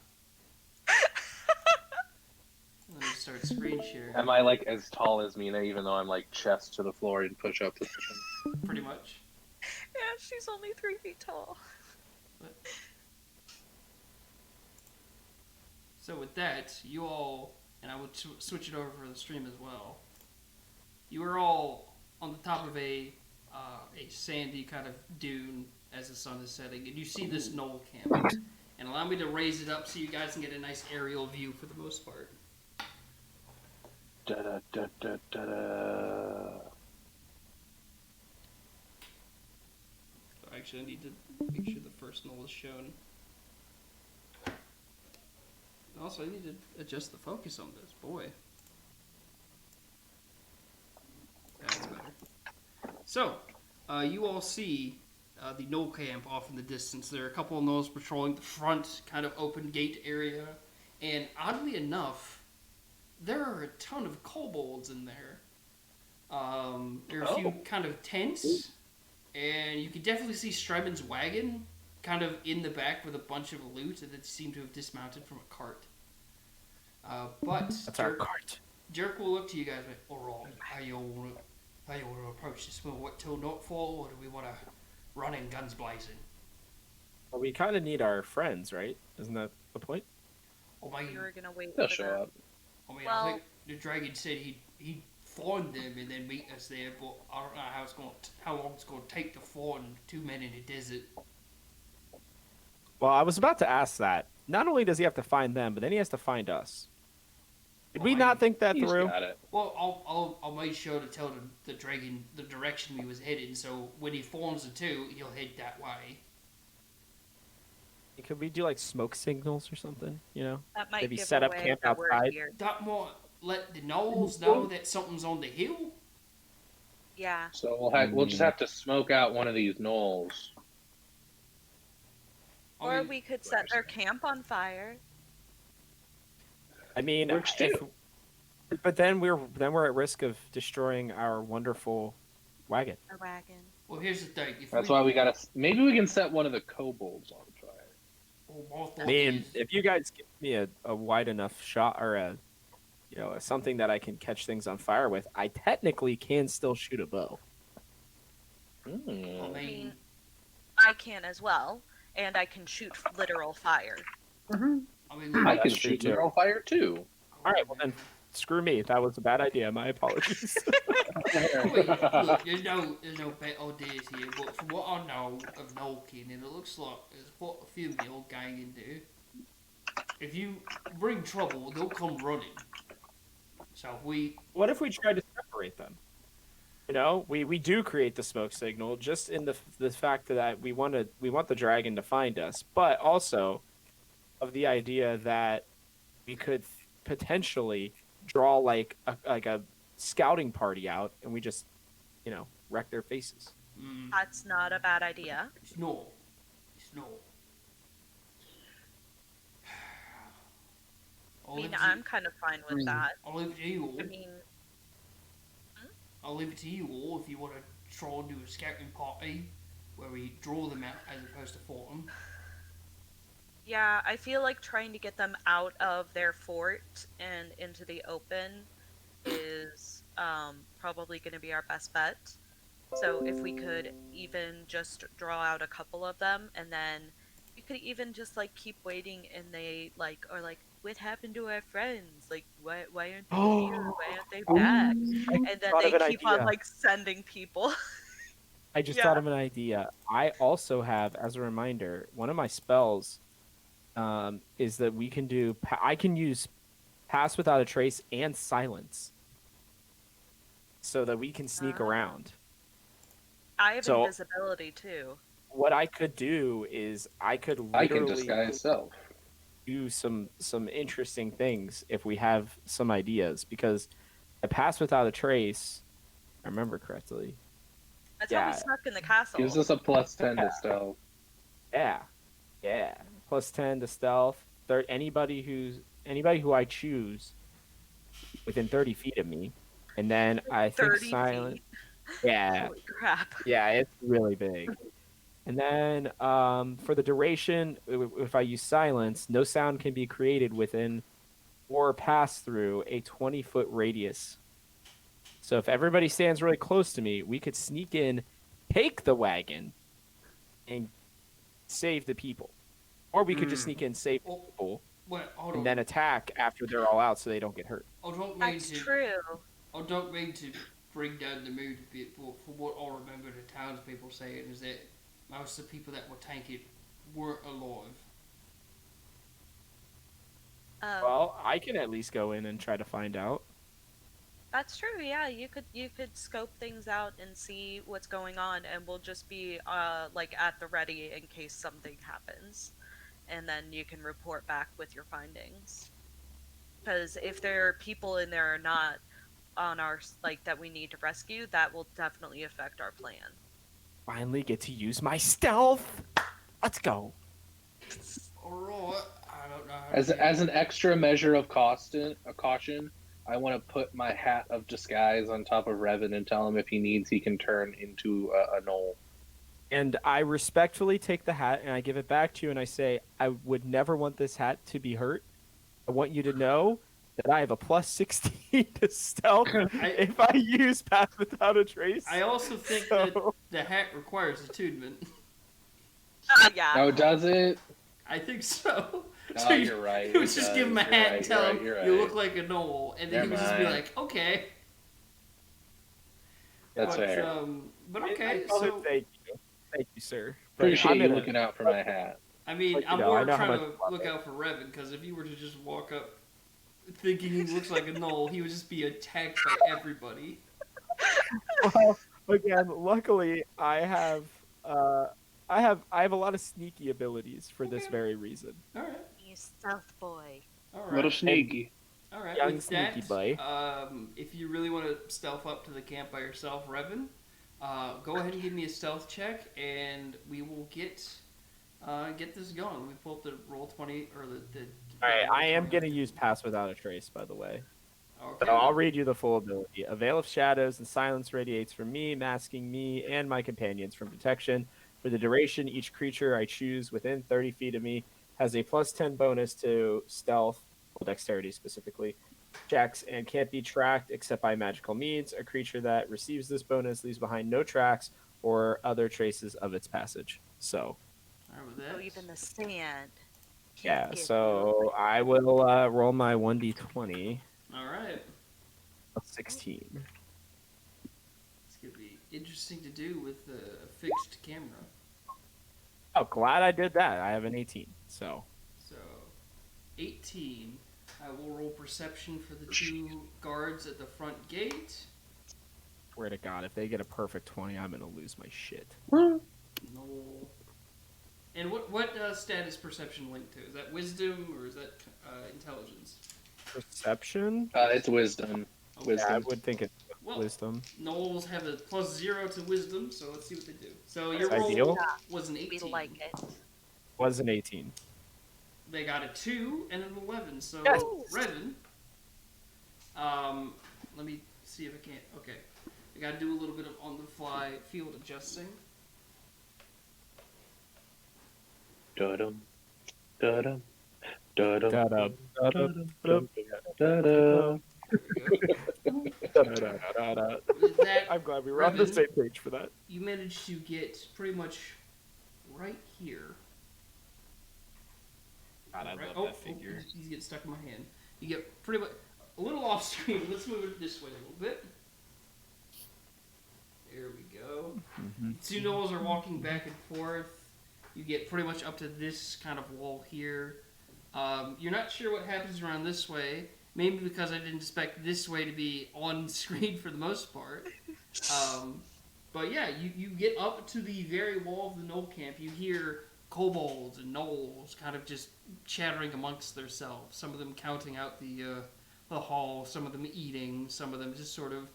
Let me start screen sharing. Am I like as tall as Mina, even though I'm like chest to the floor in push-up position? Pretty much. Yeah, she's only 3 feet tall. But... So with that, you all, and I will switch it over for the stream as well. You are all on the top of a sandy kind of dune as the sun is setting, and you see this Gnoll camp. And allow me to raise it up so you guys can get a nice aerial view for the most part. Da da da da da da. Actually, I need to make sure the first Gnoll is shown. Also, I need to adjust the focus on this. Boy. That's better. So, you all see the Gnoll camp off in the distance. There are a couple of Gnolls patrolling the front, kind of open gate area, and oddly enough, there are a ton of kobolds in there. There are a few kind of tents, and you can definitely see Streben's wagon kind of in the back with a bunch of loot that seem to have dismounted from a cart. But That's our cart. Jerk will look to you guys like, alright, how you want to approach this? Will we wait till nightfall, or do we want to run in guns blazing? Well, we kind of need our friends, right? Isn't that the point? I mean, We were gonna wait They'll for show them. up. I Well- think the dragon said he'd find them and then meet us there, but I don't know how long it's going to take to find two men in the desert. Well, I was about to ask that. Not only does he have to find them, but then he has to find us. Did we Well, not think that He's through? got it. Well, I'll make sure to tell the dragon the direction we was heading, so when he forms the two, he'll head that way. Could we do like smoke signals or something? You know, That might maybe give set up away camp that we're outside. here. That might let the Gnolls know that something's on the hill. Yeah. So we'll just have to smoke out one of these Gnolls. Or I mean, we could set their camp on fire. I mean, Works too. but then we're at risk of destroying our wonderful wagon. A wagon. well, here's the thing. If That's why we gotta. Maybe we can set one of the kobolds on fire. my thought I mean, is- if you guys give me a wide enough shot or something that I can catch things on fire with, I technically can still shoot a bow. I Hmm. mean, I can as well, and I can shoot literal fire. I mean, I look, can That's true, shoot too. literal fire too. All right, well then, screw me. That was a bad idea. My apologies. look, there's no bad ideas here, but from what I know of Nolkien, it looks like there's quite a few Gnoll gang in there. If you bring trouble, they'll come running. So What if we tried to separate them? You know, we do create the smoke signal just in the fact that we want the dragon to find us, but also of the idea that we could potentially draw like a scouting party out and we just wreck their faces. That's not a bad idea. it's not. I mean, I'm kind of fine with that. I'll leave it to you all. I mean, I'll leave it to you all if you want to try and do a scouting party where we draw them out as opposed to fight them. yeah, I feel like trying to get them out of their fort and into the open is probably going to be our best bet. So if we could even just draw out a couple of them, and then you could even just like keep waiting, and they are like, what happened to our friends? Like, why aren't they here? Why aren't they back? And then they keep on like sending people. I just Yeah. thought of an idea. I also have, as a reminder, one of my spells is that we can do. I can use pass without a trace and silence, so that we can sneak Ah. around. I have So- invisibility too. What I could do is I could I can literally disguise self. do some interesting things if we have some ideas, because I pass without a trace. I remember correctly. That's how we Yeah. snuck in the castle. Gives us a +10 to stealth. Yeah. +10 to stealth. Anybody who I choose within 30 feet of me, and then I think 30 silent. feet. Yeah, Holy crap. yeah, it's really big. And then for the duration, if I use silence, no sound can be created within or pass through a 20-foot radius. So if everybody stands really close to me, we could sneak in, take the wagon, and save the people. Or we could just sneak in, save the people, Well, hold on. and then attack after they're all out so they don't get hurt. I don't mean That's to. true. I don't mean to bring down the mood a bit, but from what I remember the townspeople saying is that most of the people that were taken weren't alive. Well, I can at least go in and try to find out. That's true. Yeah, you could scope things out and see what's going on, and we'll just be like at the ready in case something happens, and then you can report back with your findings. Because if there are people in there or not on our that we need to rescue, that will definitely affect our plan. finally get to use my stealth. Let's go. Alright. I don't know. How As to as an extra measure of caution, I want to put my hat of disguise on top of Revan and tell him if he needs, he can turn into a gnoll. And I respectfully take the hat and I give it back to you and I say, I would never want this hat to be hurt. I want you to know that I have a plus 16 to stealth if I use Pass Without a Trace. I also think that the hat requires attunement. Yeah. Oh, does it? I think so. Oh, you're right. He would just give him a You're hat right, and tell him, you're right. you look like a gnoll. And then he would Never just be mind. like, okay. That's but, fair. But okay, Father, so... thank you, sir. But Appreciate I'm you gonna- looking out for my hat. I mean, Like, you I'm know, more I know how trying much to I love look it. out for Revan, because if you were to just walk up thinking he looks like a gnoll, he would just be attacked by everybody. Well, again, luckily I have a lot of sneaky abilities for this Okay. very reason. Alright, You stealth boy. alright. Little sneaky. Alright, Young with sneaky that, boy. if you really want to stealth up to the camp by yourself, Revan, go ahead and give me a stealth check, and we will get this going. We pull up the roll 20 or the All right, roll I am 20. gonna use Pass Without a Trace, by the way. Okay. So I'll read you the full ability. A veil of shadows and silence radiates from me, masking me and my companions from detection. For the duration, each creature I choose within 30 feet of me has a plus 10 bonus to stealth, or dexterity specifically, checks, and can't be tracked except by magical means. A creature that receives this bonus leaves behind no tracks or other traces of its passage. So, Alright, with that. So even the sand. yeah, can't get so I will roll my 1d20 Alright. plus 16. It's going to be interesting to do with a fixed camera. Oh, glad I did that. I have an 18, so. So, 18. I will roll perception for the two guards at the front gate. Swear to God, if they get a perfect 20, I'm gonna lose my shit. No. And what stat is perception linked to? Is that wisdom or is that intelligence? Perception? It's wisdom. Okay. Yeah, I Wisdom. would think it's Well, wisdom. Gnolls have a +0 to wisdom, so let's see what they do. So your That's roll ideal. was an We 18. like it. Was an 18. They got a 2 and an 11. So Yes. Revan, let me see if I can't. Okay, I got to do a little bit of on-the-fly field adjusting. Da-dum, da-dum, da-dum, Da-dum, da-dum, da-dum, da-dum. da-da-da-da-da. With that, I'm glad we were on the Revan, same page for that. you managed to get pretty much right here. God, I Right- love that figure. He's getting stuck in my hand. You get pretty much a little off screen. Let's move it this way a little bit. There we go. Mhm. Two Gnolls are walking back and forth. You get pretty much up to this kind of wall here. You're not sure what happens around this way. Maybe because I didn't expect this way to be on screen for the most part. But yeah, you get up to the very wall of the Gnoll camp. You hear kobolds and gnolls kind of just chattering amongst themselves. Some of them counting out the hall. Some of them eating. Some of them just sort of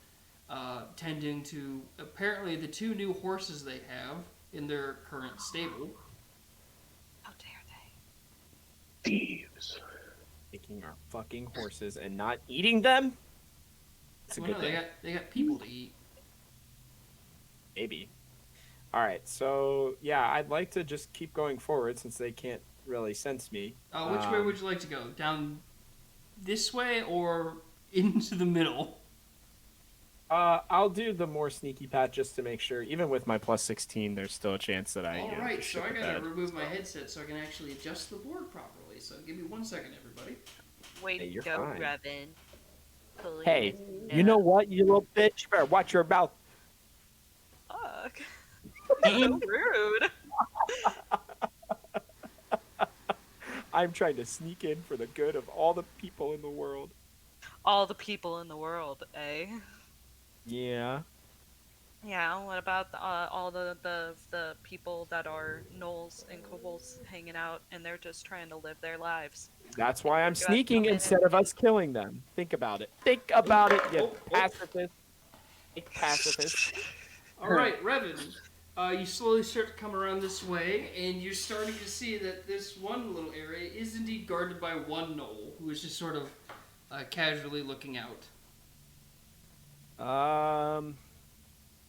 tending to apparently the two new horses they have in their current stable. How dare they? Thieves. Taking our fucking horses and not eating them? It's a Well, good no, thing. they got people to eat. Maybe. All right, so yeah, I'd like to just keep going forward since they can't really sense me. Which way would you like to go? Down this way or into the middle? I'll do the more sneaky path just to make sure. Even with my plus 16, there's still a chance that I. All right, just so shit I the gotta bed. remove my headset so I can actually adjust the board properly. So give me 1 second, everybody. Way Hey, to you're go, fine. Revan. Pulling Hey, it you know what, you little bitch? You better watch your mouth. Fuck. So rude. I'm trying to sneak in for the good of all the people in the world. All the people in the world, eh? Yeah. Yeah, what about all the people that are gnolls and kobolds hanging out and they're just trying to live their lives? That's why I'm You guys sneaking come in instead of us killing them. Think about it. Think about it, you Oh, oh. pacifist. You pacifist. All right, Revan. You slowly start to come around this way, and you're starting to see that this one little area is indeed guarded by one gnoll, who is just sort of casually looking out. All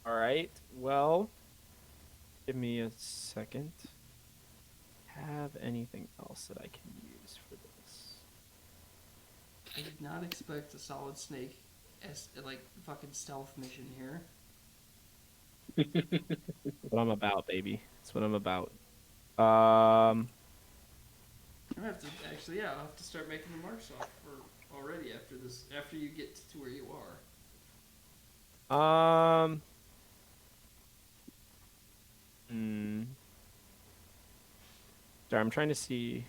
right. Well, give me a second. Have anything else that I can use for this? I did not expect a Solid Snake like fucking stealth mission here. What I'm about, baby. That's what I'm about. I'm gonna have to actually, yeah, I'll have to start making the marks off for already after this. After you get to where you are. Sorry, I'm trying to see.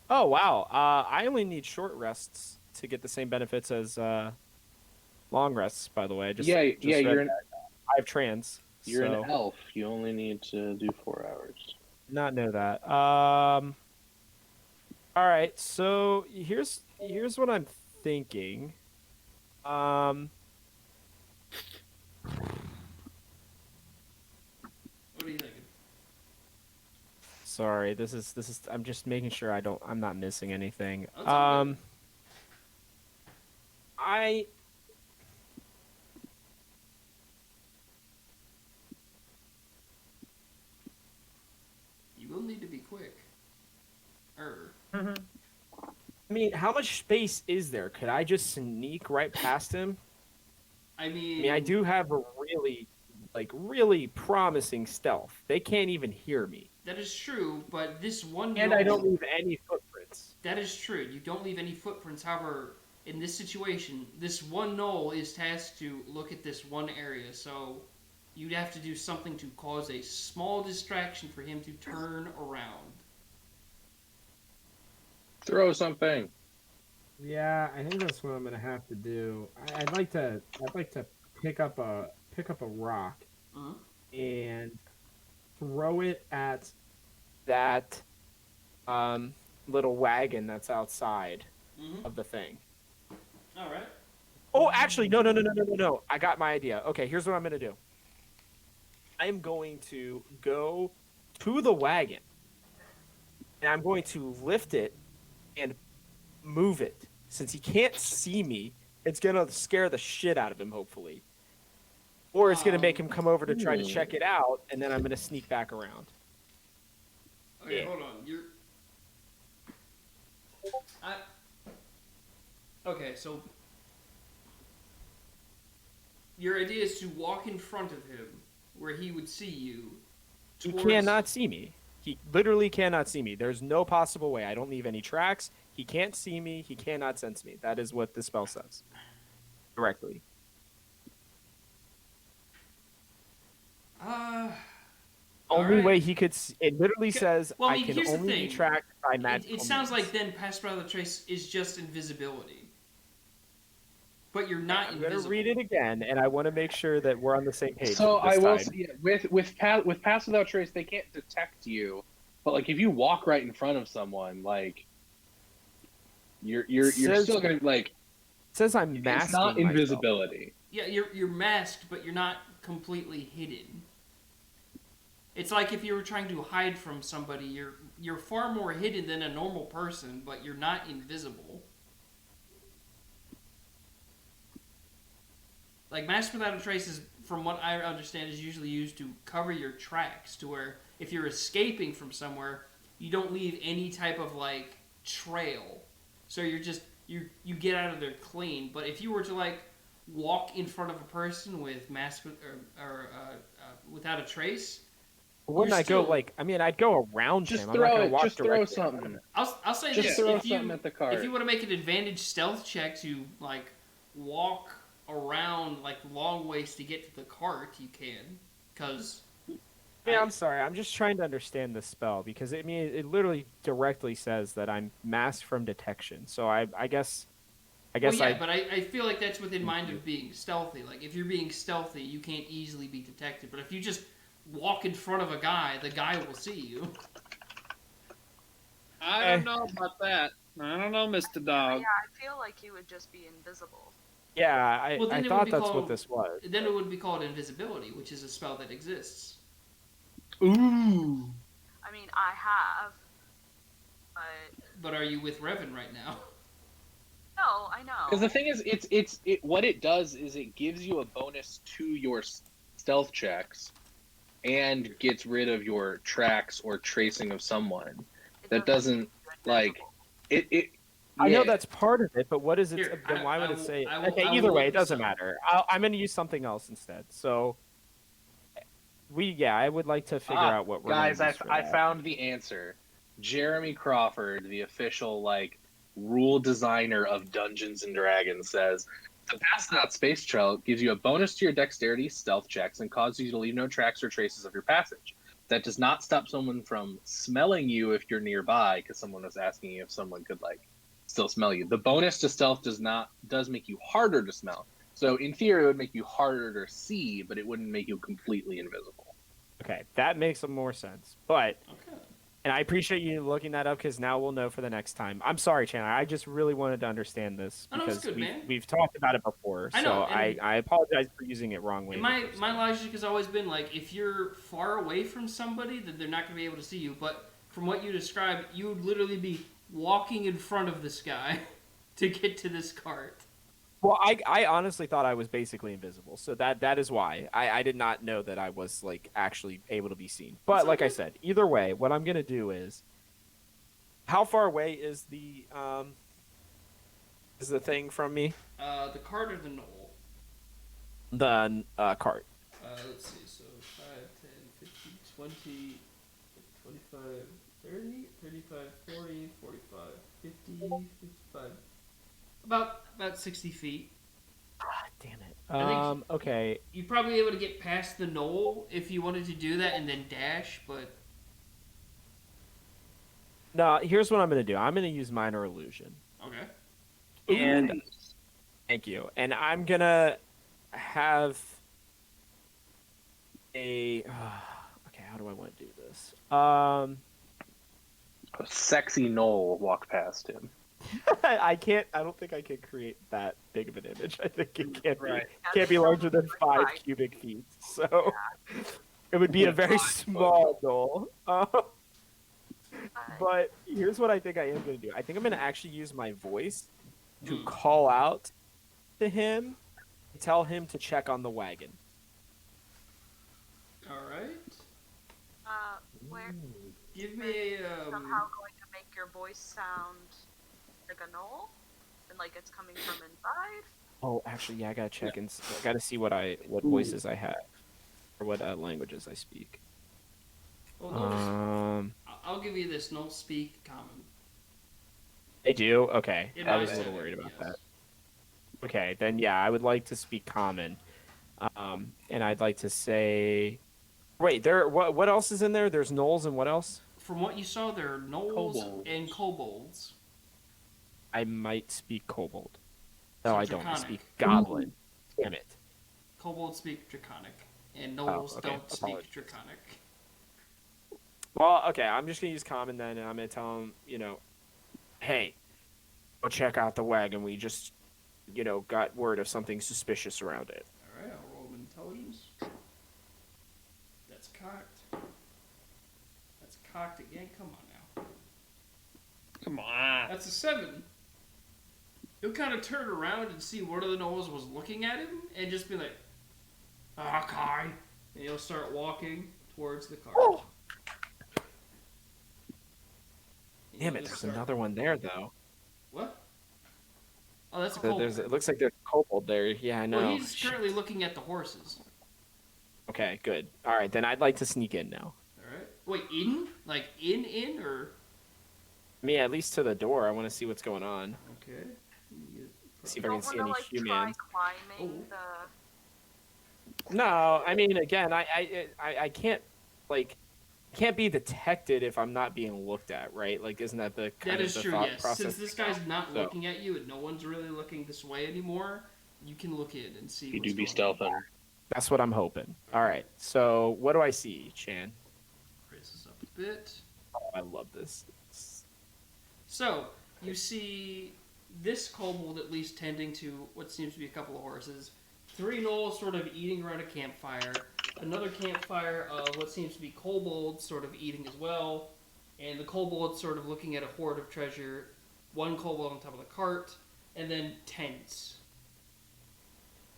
Oh wow. I only need short rests to get the same benefits as long rests. By the way, I just yeah. read You're that. I have trans. you're so an elf. You only need to do 4 hours. not know that. All right. So here's what I'm thinking. What are you thinking? Sorry, this is. I'm just making sure I'm not missing anything. That's all good. I. You will need to be quick. I mean, how much space is there? Could I just sneak right past him? I mean, I mean, I do have a really promising stealth. They can't even hear me. that is true, but this one And gnoll, I don't leave any footprints. That is true. You don't leave any footprints. However, in this situation, this one gnoll is tasked to look at this one area, so you'd have to do something to cause a small distraction for him to turn around. Throw something. Yeah, I think that's what I'm gonna have to do. I'd like to pick up a rock Uh-huh. and throw it at That little wagon that's outside Mm-hmm. of the thing. All right. Oh, actually, no. I got my idea. Okay, here's what I'm gonna do. I am going to go to the wagon, and I'm going to lift it and move it. Since he can't see me, it's gonna scare the shit out of him, hopefully. Or it's gonna make him come over to try to check it out, and then I'm gonna sneak back around. Okay, Yeah. hold on. Okay, so your idea is to walk in front of him, where he would see you. He towards- cannot see me. He literally cannot see me. There's no possible way. I don't leave any tracks. He can't see me. He cannot sense me. That is what the spell says. Directly. Only alright. way he could. It literally Okay, says well, I I mean, can here's the only be thing. tracked by magical It sounds means. like then Pass Without a Trace is just invisibility. But you're not I'm invisible. gonna read it again, and I want to make sure that we're on the same page. So this I will time. say, with Pass Without Trace, they can't detect you. But like if you walk right in front of someone, like you're Says- still gonna like. It says I'm masking It's not myself. invisibility. Yeah, you're masked, but you're not completely hidden. It's like if you were trying to hide from somebody, you're far more hidden than a normal person, but you're not invisible. Like Mask Without a Trace is, from what I understand, is usually used to cover your tracks, to where if you're escaping from somewhere, you don't leave any type of like trail. So you're just you get out of there clean. But if you were to like walk in front of a person with without a trace, Wouldn't you're I go still- like? I mean, I'd go around Just him. I'm not throw gonna it. walk Just throw directly around something. him. I'll say Just this: throw if something at the cart. If you want to make an advantage stealth check to like walk around like long ways to get to the cart, you can, because. Yeah, I'm sorry. I'm just trying to understand this spell because it literally directly says that I'm masked from detection. So I guess. Well, yeah, but I feel like that's within mind of being stealthy. Like if you're being stealthy, you can't easily be detected. But if you just walk in front of a guy, the guy will see you. I don't know about that. I don't know, Mr. Yeah, Dog. I feel like he would just be invisible. Yeah, Well, I then it would thought be that's called. what this was. Then it would be called invisibility, which is a spell that exists. Ooh. I mean, I have, but But are you with Revan right now? no, I know. Because the thing is, what it does is it gives you a bonus to your stealth checks, and gets rid of your tracks or tracing of someone. It That doesn't doesn't make you like invisible. it. I know Yeah. that's part of it, but what is it? Here, Then why would I it will- say? I will- Okay, I will either way, look it doesn't this up. matter. I'm going to use something else instead. So, I would like to figure out what we're guys, gonna use for I that. found the answer. Jeremy Crawford, the official rule designer of Dungeons and Dragons, says to pass that space trail gives you a bonus to your dexterity stealth checks and causes you to leave no tracks or traces of your passage. That does not stop someone from smelling you if you're nearby, because someone was asking you if someone could still smell you. The bonus to stealth does make you harder to smell. So in theory, it would make you harder to see, but it wouldn't make you completely invisible. Okay, that makes some more sense. But Okay. and I appreciate you looking that up because now we'll know for the next time. I'm sorry, Chandler. I just really wanted to understand this Oh, no, it's because good, man. we've talked about it before. I know, So and- I apologize for using it wrongly. And my logic has always been if you're far away from somebody, then they're not going to be able to see you. But from what you described, you would literally be walking in front of this guy to get to this cart. Well, I honestly thought I was basically invisible, so that is why I did not know that I was actually able to be seen. But It's like I okay. said, either way, what I'm gonna do is, how far away is the thing from me? The cart or the knoll? The cart. Let's see. So 5, 10, 15, 20, 25, 30, 35, 40, 45, 50, 55. About 60 feet. God damn it. I think- Okay. You'd probably be able to get past the knoll if you wanted to do that and then dash, but No, here's what I'm gonna do. I'm gonna use minor illusion. okay. And thank you. And I'm gonna have a. Okay, how do I want to do this? A sexy knoll walk past him. I can't. I don't think I can create that big of an image. I think it Right. can't be larger than 5 cubic feet. So it would be a very small goal. But here's what I think I am going to do. I think I'm going to actually use my voice to call out to him, and tell him to check on the wagon. All right. Where Give me a somehow going to make your voice sound like a gnoll, and it's coming from inside. Oh, actually, yeah, I gotta check and I gotta see what voices I have or what languages I speak. Well, I'll give you this. No speak common. They do? Okay, In I my was a little setting, worried about yes. that. Okay, then yeah, I would like to speak common, and I'd like to say, wait, what else is in there? There's gnolls and what else? From what you saw, there are gnolls Kobolds. and kobolds. I might speak kobold. No, So I don't. I draconic. speak goblin. Damn it. Kobolds speak draconic, and gnolls okay. don't speak Apologies. draconic. Well, okay, I'm just gonna use common then, and I'm gonna tell him, hey, go check out the wagon. We just, got word of something suspicious around it. All right, I'll roll intelligence. That's cocked. That's cocked again. Come on now. Come on. That's a 7. He'll kind of turn around and see one of the gnolls was looking at him, and just be like, "Okay," and he'll start walking towards the car. Oh. And Damn he'll it, just there's start- another one there though. What? Oh, that's a kobold. It looks like there's a kobold there. Yeah, I know. Well, he's currently looking at the horses. Okay, good. All right, then I'd like to sneak in now. All right. Wait, in? Like in, or? Me, at least to the door. I want to see what's going on. Okay. See if I can see Don't any wanna, humans. try climbing the. No, I mean, again, I can't can't be detected if I'm not being looked at, right? Isn't that the kind That of is the true, thought yes. process? Since this guy's not So- looking at you and no one's really looking this way anymore, you can look in and see You what's do be going on. stealthing. That's what I'm hoping. All right, so what do I see, Chan? Raise this up a bit. Oh, I love this. So, You see this kobold at least tending to what seems to be a couple of horses. 3 gnolls sort of eating around a campfire. Another campfire of what seems to be kobolds sort of eating as well. And the kobolds sort of looking at a hoard of treasure. 1 kobold on top of the cart. And then tents.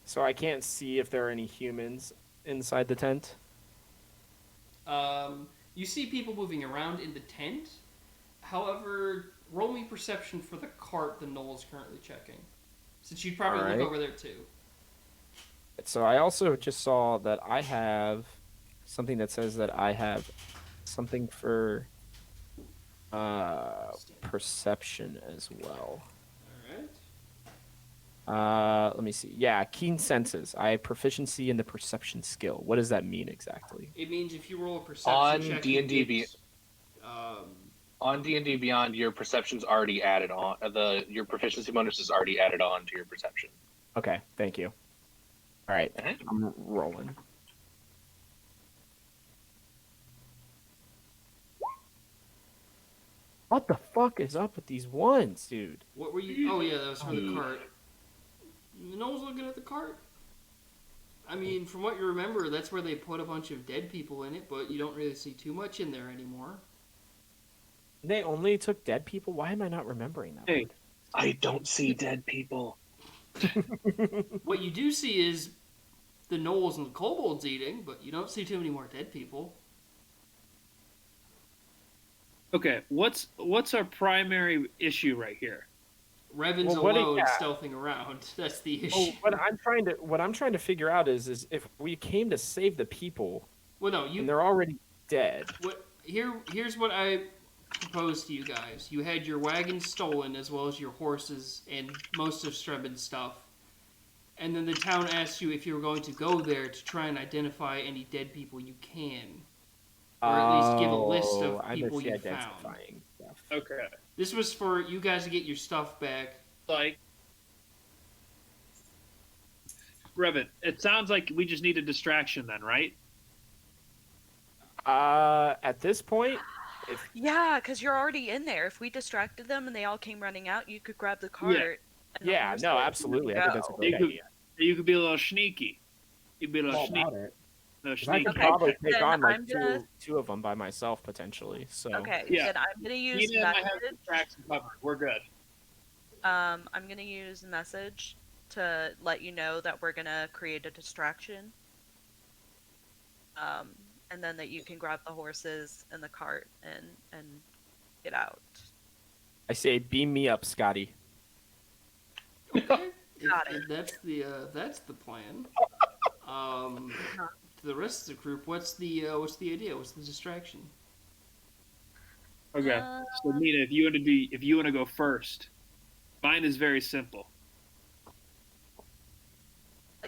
So I can't see if there are any humans inside the tent. You see people moving around in the tent. However, roll me perception for the cart the Gnolls currently checking. Since you'd probably Alright. look over there too. So I also just saw that I have something that says that I have something for perception as well. Alright. Let me see. Yeah, keen senses. I have proficiency in the perception skill. What does that mean exactly? It means if you roll a perception On check, D&D you get, On D&D Beyond, your perception's already added on. Your proficiency bonus is already added on to your perception. Okay, thank you. All right, Okay. I'm rolling. What the fuck is up with these ones, dude? what were you? Oh yeah, that was for the cart. The Gnolls looking at the cart. I mean, from what you remember, that's where they put a bunch of dead people in it, but you don't really see too much in there anymore. They only took dead people? Why am I not remembering that? Hey. I don't see dead people. What you do see is the Gnolls and the kobolds eating, but you don't see too many more dead people. Okay, what's our primary issue right here? Revan's Well, what do- alone yeah. stealthing around. That's the issue. Oh, what I'm trying to figure out is if we came to save the people Well, no, and they're already dead. Here's what I proposed to you guys. You had your wagon stolen as well as your horses and most of Strebin's stuff. And then the town asked you if you were going to go there to try and identify any dead people you can. Or at least give a list of I people see you found. identifying stuff. Okay, This was for you guys to get your stuff back. like Revit. It sounds like we just need a distraction then, right? At this point, Yeah, because you're already in there. If we distracted them and they all came running out, you could grab the cart. and the yeah, horse no, and absolutely. I think that's a go. great You could- idea. You could be a little sneaky. You'd be a little All sneaky. about it. No, I sneaky. could Okay, Probably take then on like I'm gonna- two of them by myself potentially. So Okay, Yeah. then I'm gonna use Nina and I have message. distraction covered. We're good. I'm gonna use message to let you know that we're gonna create a distraction. And then that you can grab the horses and the cart and get out. I say, beam me up, Scotty. Okay. Got If that's the plan. To the rest of the group, what's the idea? What's the distraction? Okay. So Nina, if you want to go first, mine is very simple.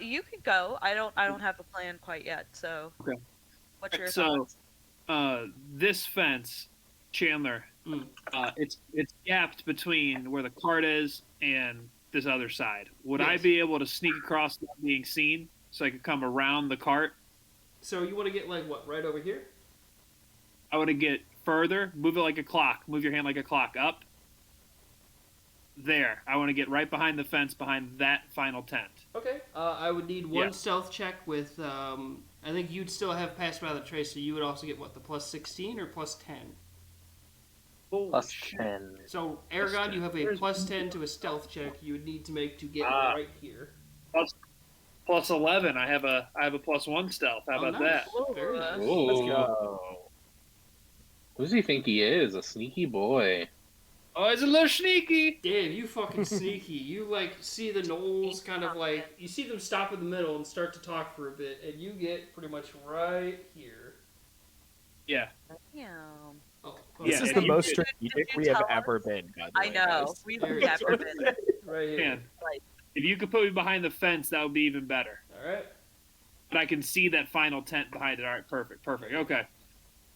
You can go. I don't have a plan quite yet. So. Okay. What's your So, thoughts? this fence, Chandler, it's gapped between where the cart is and this other side. Would I Yes. be able to sneak across without being seen so I could come around the cart? So you want to get like what? Right over here? I want to get further, move it like a clock, move your hand like a clock up. There. I want to get right behind the fence behind that final tent. Okay. I would need one Yeah. stealth check with. I think you'd still have passed by the trace, so you would also get what, the plus 16 or plus 10. Plus 10. So Aragon, 10. you have a Where's- plus 10 to a stealth check you would need to make to get Ah. right here. Plus 11. I have a plus 1 stealth. How about nice. that? Very nice. Ooh. Let's go. Who does he think he is? A sneaky boy. Oh, it's a little sneaky. Damn, you fucking sneaky. You like see the Gnolls kind of like you see them stop in the middle and start to talk for a bit, and you get pretty much right here. Yeah. Yeah. Oh, This Yeah, is and the you most did- strategic did you we have tell ever us? been. By the I way, know. guys. We've There never it been. right here. Man, Like, if you could put me behind the fence, that would be even better. All right. But I can see that final tent behind it. All right, perfect. Okay.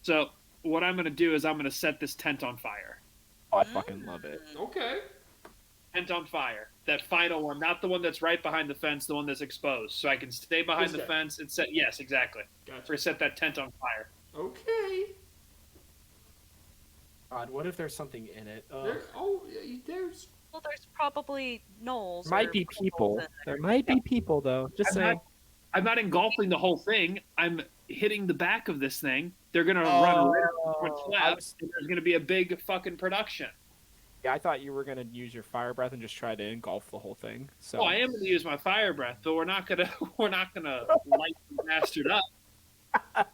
So what I'm going to do is I'm going to set this tent on fire. Oh, I fucking love it. Okay. Tent on fire. That final one, not the one that's right behind the fence, the one that's exposed. So I can stay behind This the guy. fence and set. Yes, exactly. We're Gotcha. going to set that tent on fire. Okay. God, what if there's something in it? There's. Well, there's probably Gnolls. Might or be kobolds people. in There might be people though. Just I'm saying. I'm not engulfing the whole thing. I'm hitting the back of this thing. They're gonna run around what's left. And there's gonna be a big fucking production. Yeah, I thought you were gonna use your fire breath and just try to engulf the whole thing. So Oh, I am gonna use my fire breath, but we're not gonna light the bastard up. Okay,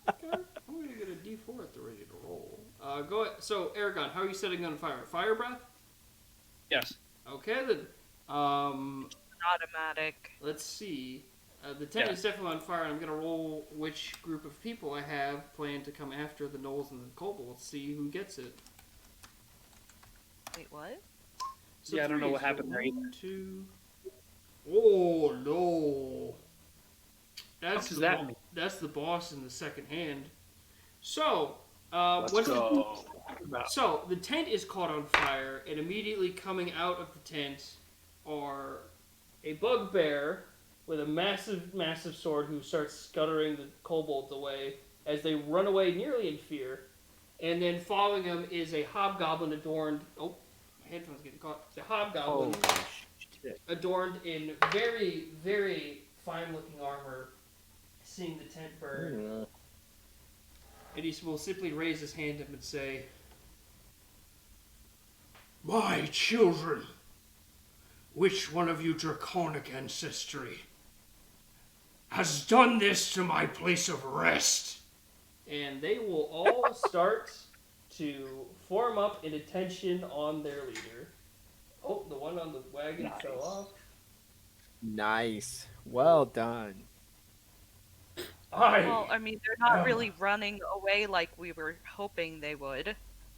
I'm gonna get a D4 at the ready to roll. Go ahead. So, Aragon, how are you setting on fire? Fire breath? Yes. Okay, then. automatic. Let's see. The tent is definitely on fire, and I'm gonna roll which group of people I have planned to come after the Gnolls and the kobolds. See who gets it. Wait, what? So Yeah, I don't know three, what so happened there either. 1, 2. Oh no! That's does that mean? That's the boss in the second hand. So, Let's go. So the tent is caught on fire, and immediately coming out of the tent are a bugbear with a massive, massive sword who starts scuttering the kobolds away as they run away nearly in fear. And then following him is a hobgoblin adorned. Oh, my headphones getting caught. The hobgoblin adorned in very, very fine-looking armor, seeing the tent burn. And he will simply raise his hand up and say, "My children, which one of you draconic ancestry has done this to my place of rest?" And they will all start to form up in attention on their leader. Oh, the one on the wagon fell off. Nice. Well done. Well, I mean, they're not really running away like we were hoping they would.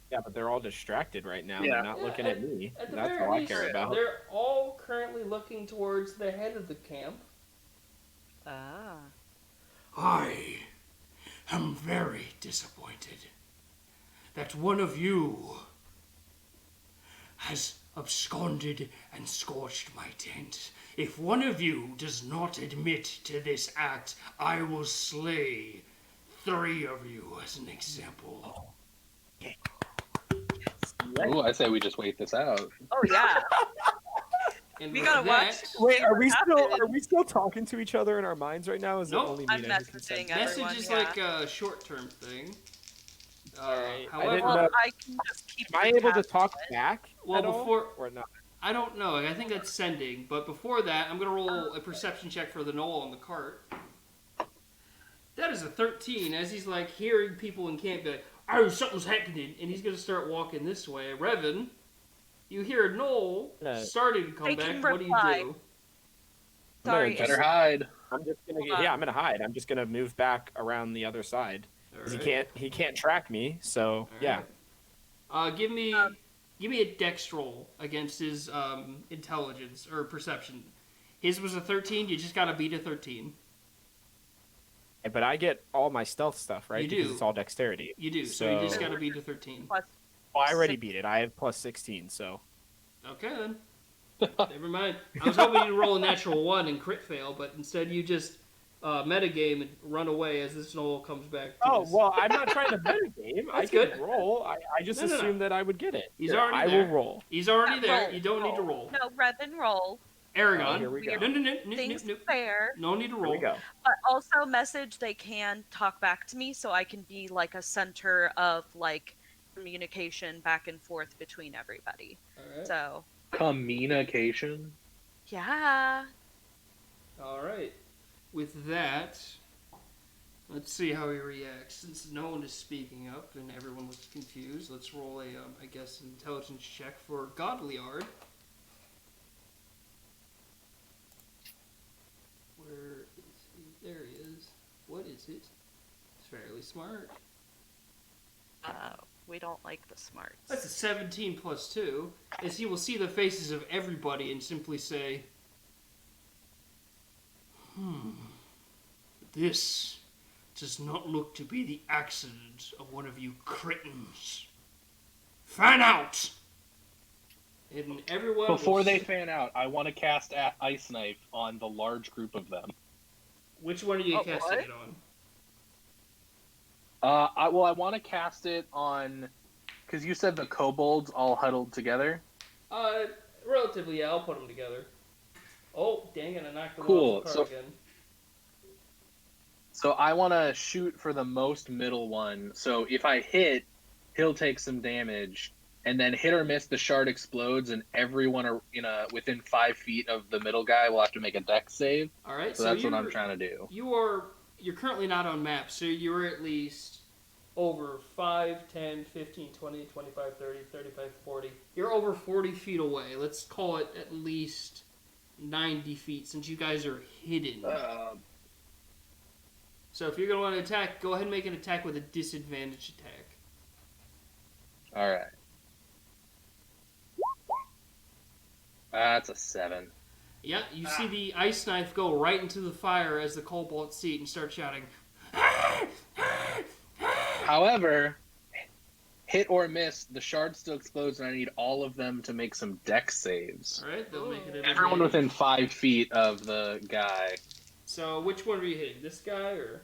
Yeah, but they're all distracted right now. Yeah. They're not looking at me. At the That's very all I least, care about. they're all currently looking towards the head of the camp. Ah. I am very disappointed that one of you has absconded and scorched my tent. If one of you does not admit to this act, I will slay 3 of you as an example. Ooh, I say we just wait this out. Oh yeah. And We with gotta that, watch. Wait, are What we still talking to each other in our minds right now? Is Nope. it only me I'm that can sense? messaging everyone. Message is yeah. like a short-term thing. Alright, I However, didn't Well, know- I can just keep. Am I able to tabs talk on it. back Well, at all, before- or not? I don't know. I think that's sending. But before that, I'm going to roll a perception check for the Gnoll on the cart. That is a 13, as he's like hearing people in camp be like, "Oh, something's happening," and he's going to start walking this way. Revan, you hear a Gnoll starting to come They back. can What do you reply. do? Sorry. Better hide. I'm just gonna Hold on. I'm gonna hide. I'm just gonna move back around the other side. 'Cause Alright. He can't track me. So yeah. Give me a dex roll against his intelligence or perception. His was a 13. You just got to beat a 13. But I get all my stealth stuff, right? You Because do. it's all dexterity. You do. So you just So- got to beat a 13. Plus, Well, I already beat it. I have plus 16, so Okay then. Never mind. I was hoping you'd roll a natural 1 and crit fail, but instead you just metagame and run away as this Gnoll comes back. To Oh his- well, I'm not trying to metagame. I That's can good. roll. I just No, no, no. assumed that I would get it. He's Here, already I there. will roll. He's already there. roll, You don't need to roll. No, Revan roll. Aragon. Oh, here we go. No, no, no, no, no, Things no. fair. No need to Here roll. we go. But also message they can talk back to me so I can be like a center of like communication back and forth between everybody. Alright. So Communication. yeah. Alright. With that, let's see how he reacts. Since no one is speaking up and everyone looks confused, let's roll a, I guess, an intelligence check for Godliard. Where is he? There he is. What is it? It's fairly smart. We don't like the smarts. That's a 17 plus 2, as he will see the faces of everybody and simply say, this does not look to be the accident of one of you cretins. Fan out! And everyone Before will they fan out, I want to cast Ice Knife on the large group of them. Which one are you Oh, casting what? it on? I want to cast it on, because you said the kobolds all huddled together. Relatively, yeah. I'll put them together. Oh, dang it! I knocked them Cool, off the car so- again. So I want to shoot for the most middle one. So if I hit, he'll take some damage, and then hit or miss, the shard explodes, and everyone within 5 feet of the middle guy will have to make a dex save. All right, So that's what I'm trying to do. You're currently not on map, so you're at least over 5, 10, 15, 20, 25, 30, 35, 40. You're over 40 feet away. Let's call it at least 90 feet since you guys are hidden. So if you're going to want to attack, go ahead and make an attack with a disadvantage attack. All right. That's a 7. Yeah, you see the ice knife go right into the fire as the kobolds see it and start shouting. However, hit or miss, the shard still explodes, and I need all of them to make some dex saves. All right, they'll make it. Everyone within 5 feet of the guy. So which one are you hitting? This guy or?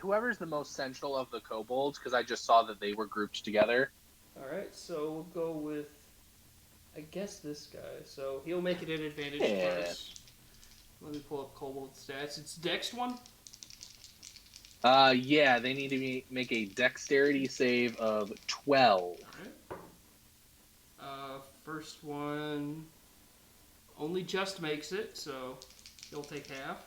Whoever's the most central of the kobolds, because I just saw that they were grouped together. All right, so we'll go with, I guess, this guy. So he'll make it an advantage first. Let me pull up kobold stats. It's Dex one. Yeah, they need to make a dexterity save of 12. All right. First one only just makes it, so he'll take half.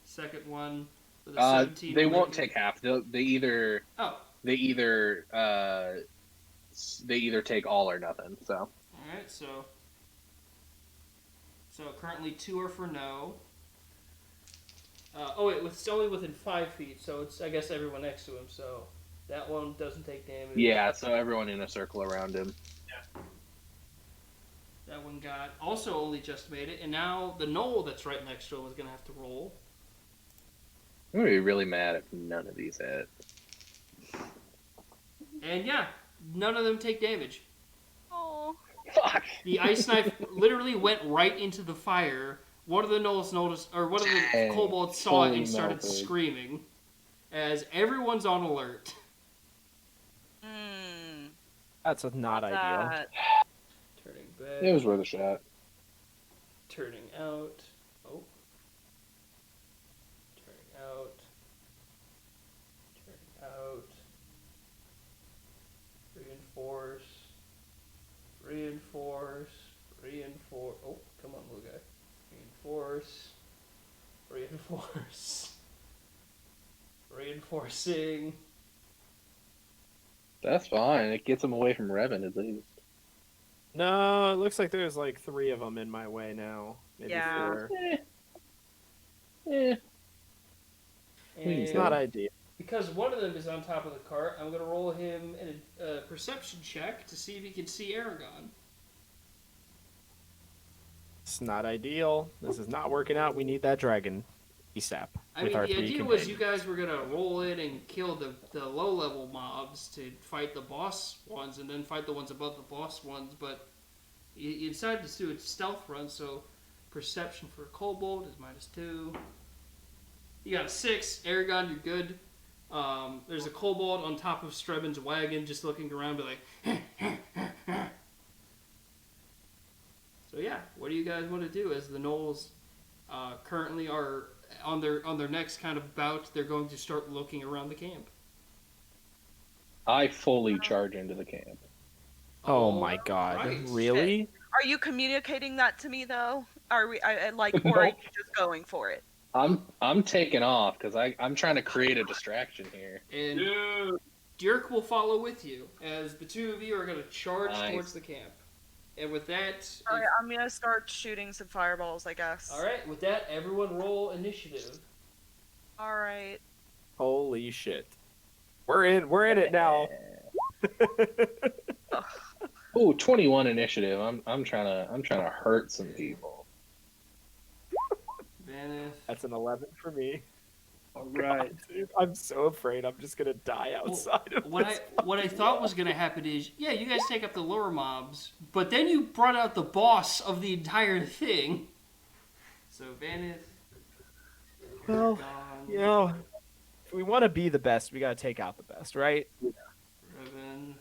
Second one with a 17. They won't take half. They either take all or nothing. So. All right, so currently 2 are for no. It's only within 5 feet, so it's, I guess, everyone next to him. So that one doesn't take damage. Yeah, so everyone in a circle around him. Yeah. That one got also only just made it, and now the gnoll that's right next to him is gonna have to roll. I'm gonna be really mad if none of these hit. And yeah, none of them take damage. Oh. Fuck. The ice knife literally went right into the fire. One of the gnolls noticed, or one of the kobolds saw it and started screaming, as everyone's on alert. That's not ideal. Turning back. It was worth a shot. Turning out. Oh. Turning out. Turning out. Reinforce. Reinforce. Reinforce. Oh, come on, little guy. Reinforce. Reinforce. Reinforcing. That's fine. It gets them away from Revan at least. No, it looks like there's like 3 of them in my way now. Maybe Yeah. 4. And It's not ideal. because one of them is on top of the cart, I'm going to roll him in a perception check to see if he can see Aragon. It's not ideal. This is not working out. We need that dragon ASAP. I with mean, our the 3 idea was you companions. guys were going to roll in and kill the low-level mobs to fight the boss ones and then fight the ones above the boss ones, but you decided to do a stealth run, so perception for a kobold is -2. You got a 6. Aragon, you're good. There's a kobold on top of Streben's wagon just looking around, be like... So yeah, what do you guys want to do as the gnolls currently are on their next kind of bout? They're going to start looking around the camp. I fully charge into the camp. Oh my god. Right. Really? Are you communicating that to me though? Are we or are you just going for it? I'm taking off because I'm trying to create a distraction here. And Dude. Dirk will follow with you as the two of you are going to charge Nice. towards the camp. And with that, All right, I'm gonna start shooting some fireballs, I guess. all right, with that, everyone roll initiative. All right. Holy shit. We're in it now. Ooh, 21 initiative. I'm trying to hurt some people. Vanith. That's an 11 for me. All right. Dude, I'm so afraid I'm just gonna die outside of What this. I thought was going to happen is, yeah, you guys take up the lower mobs, but then you brought out the boss of the entire thing. So Vanith. Well, Gone. you know, if we want to be the best, we gotta take out the best, right? Revan,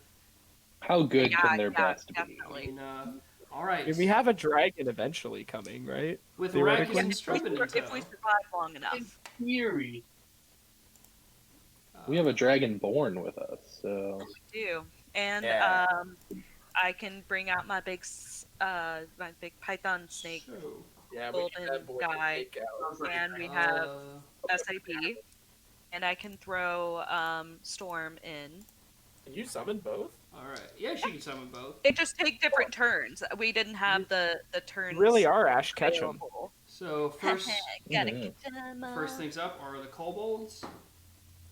How good can their yeah, best be? definitely. Mina. All right. I mean, we have a dragon eventually coming, right? with theoretically. Arrakis and If we, Strowman in if we tow. survive long enough. Theory. We have a dragon born with us, so We do. And Yeah. I can bring out my big python snake So, Yeah, golden guy, and we have uh, SAP, and I can throw Storm in. Can you summon both? all right. Yeah, she can summon both. It just take different turns. We didn't have the turns. You really are Ash Ketchum. available. So first, Gotta Mhm. get them. first things up are the kobolds.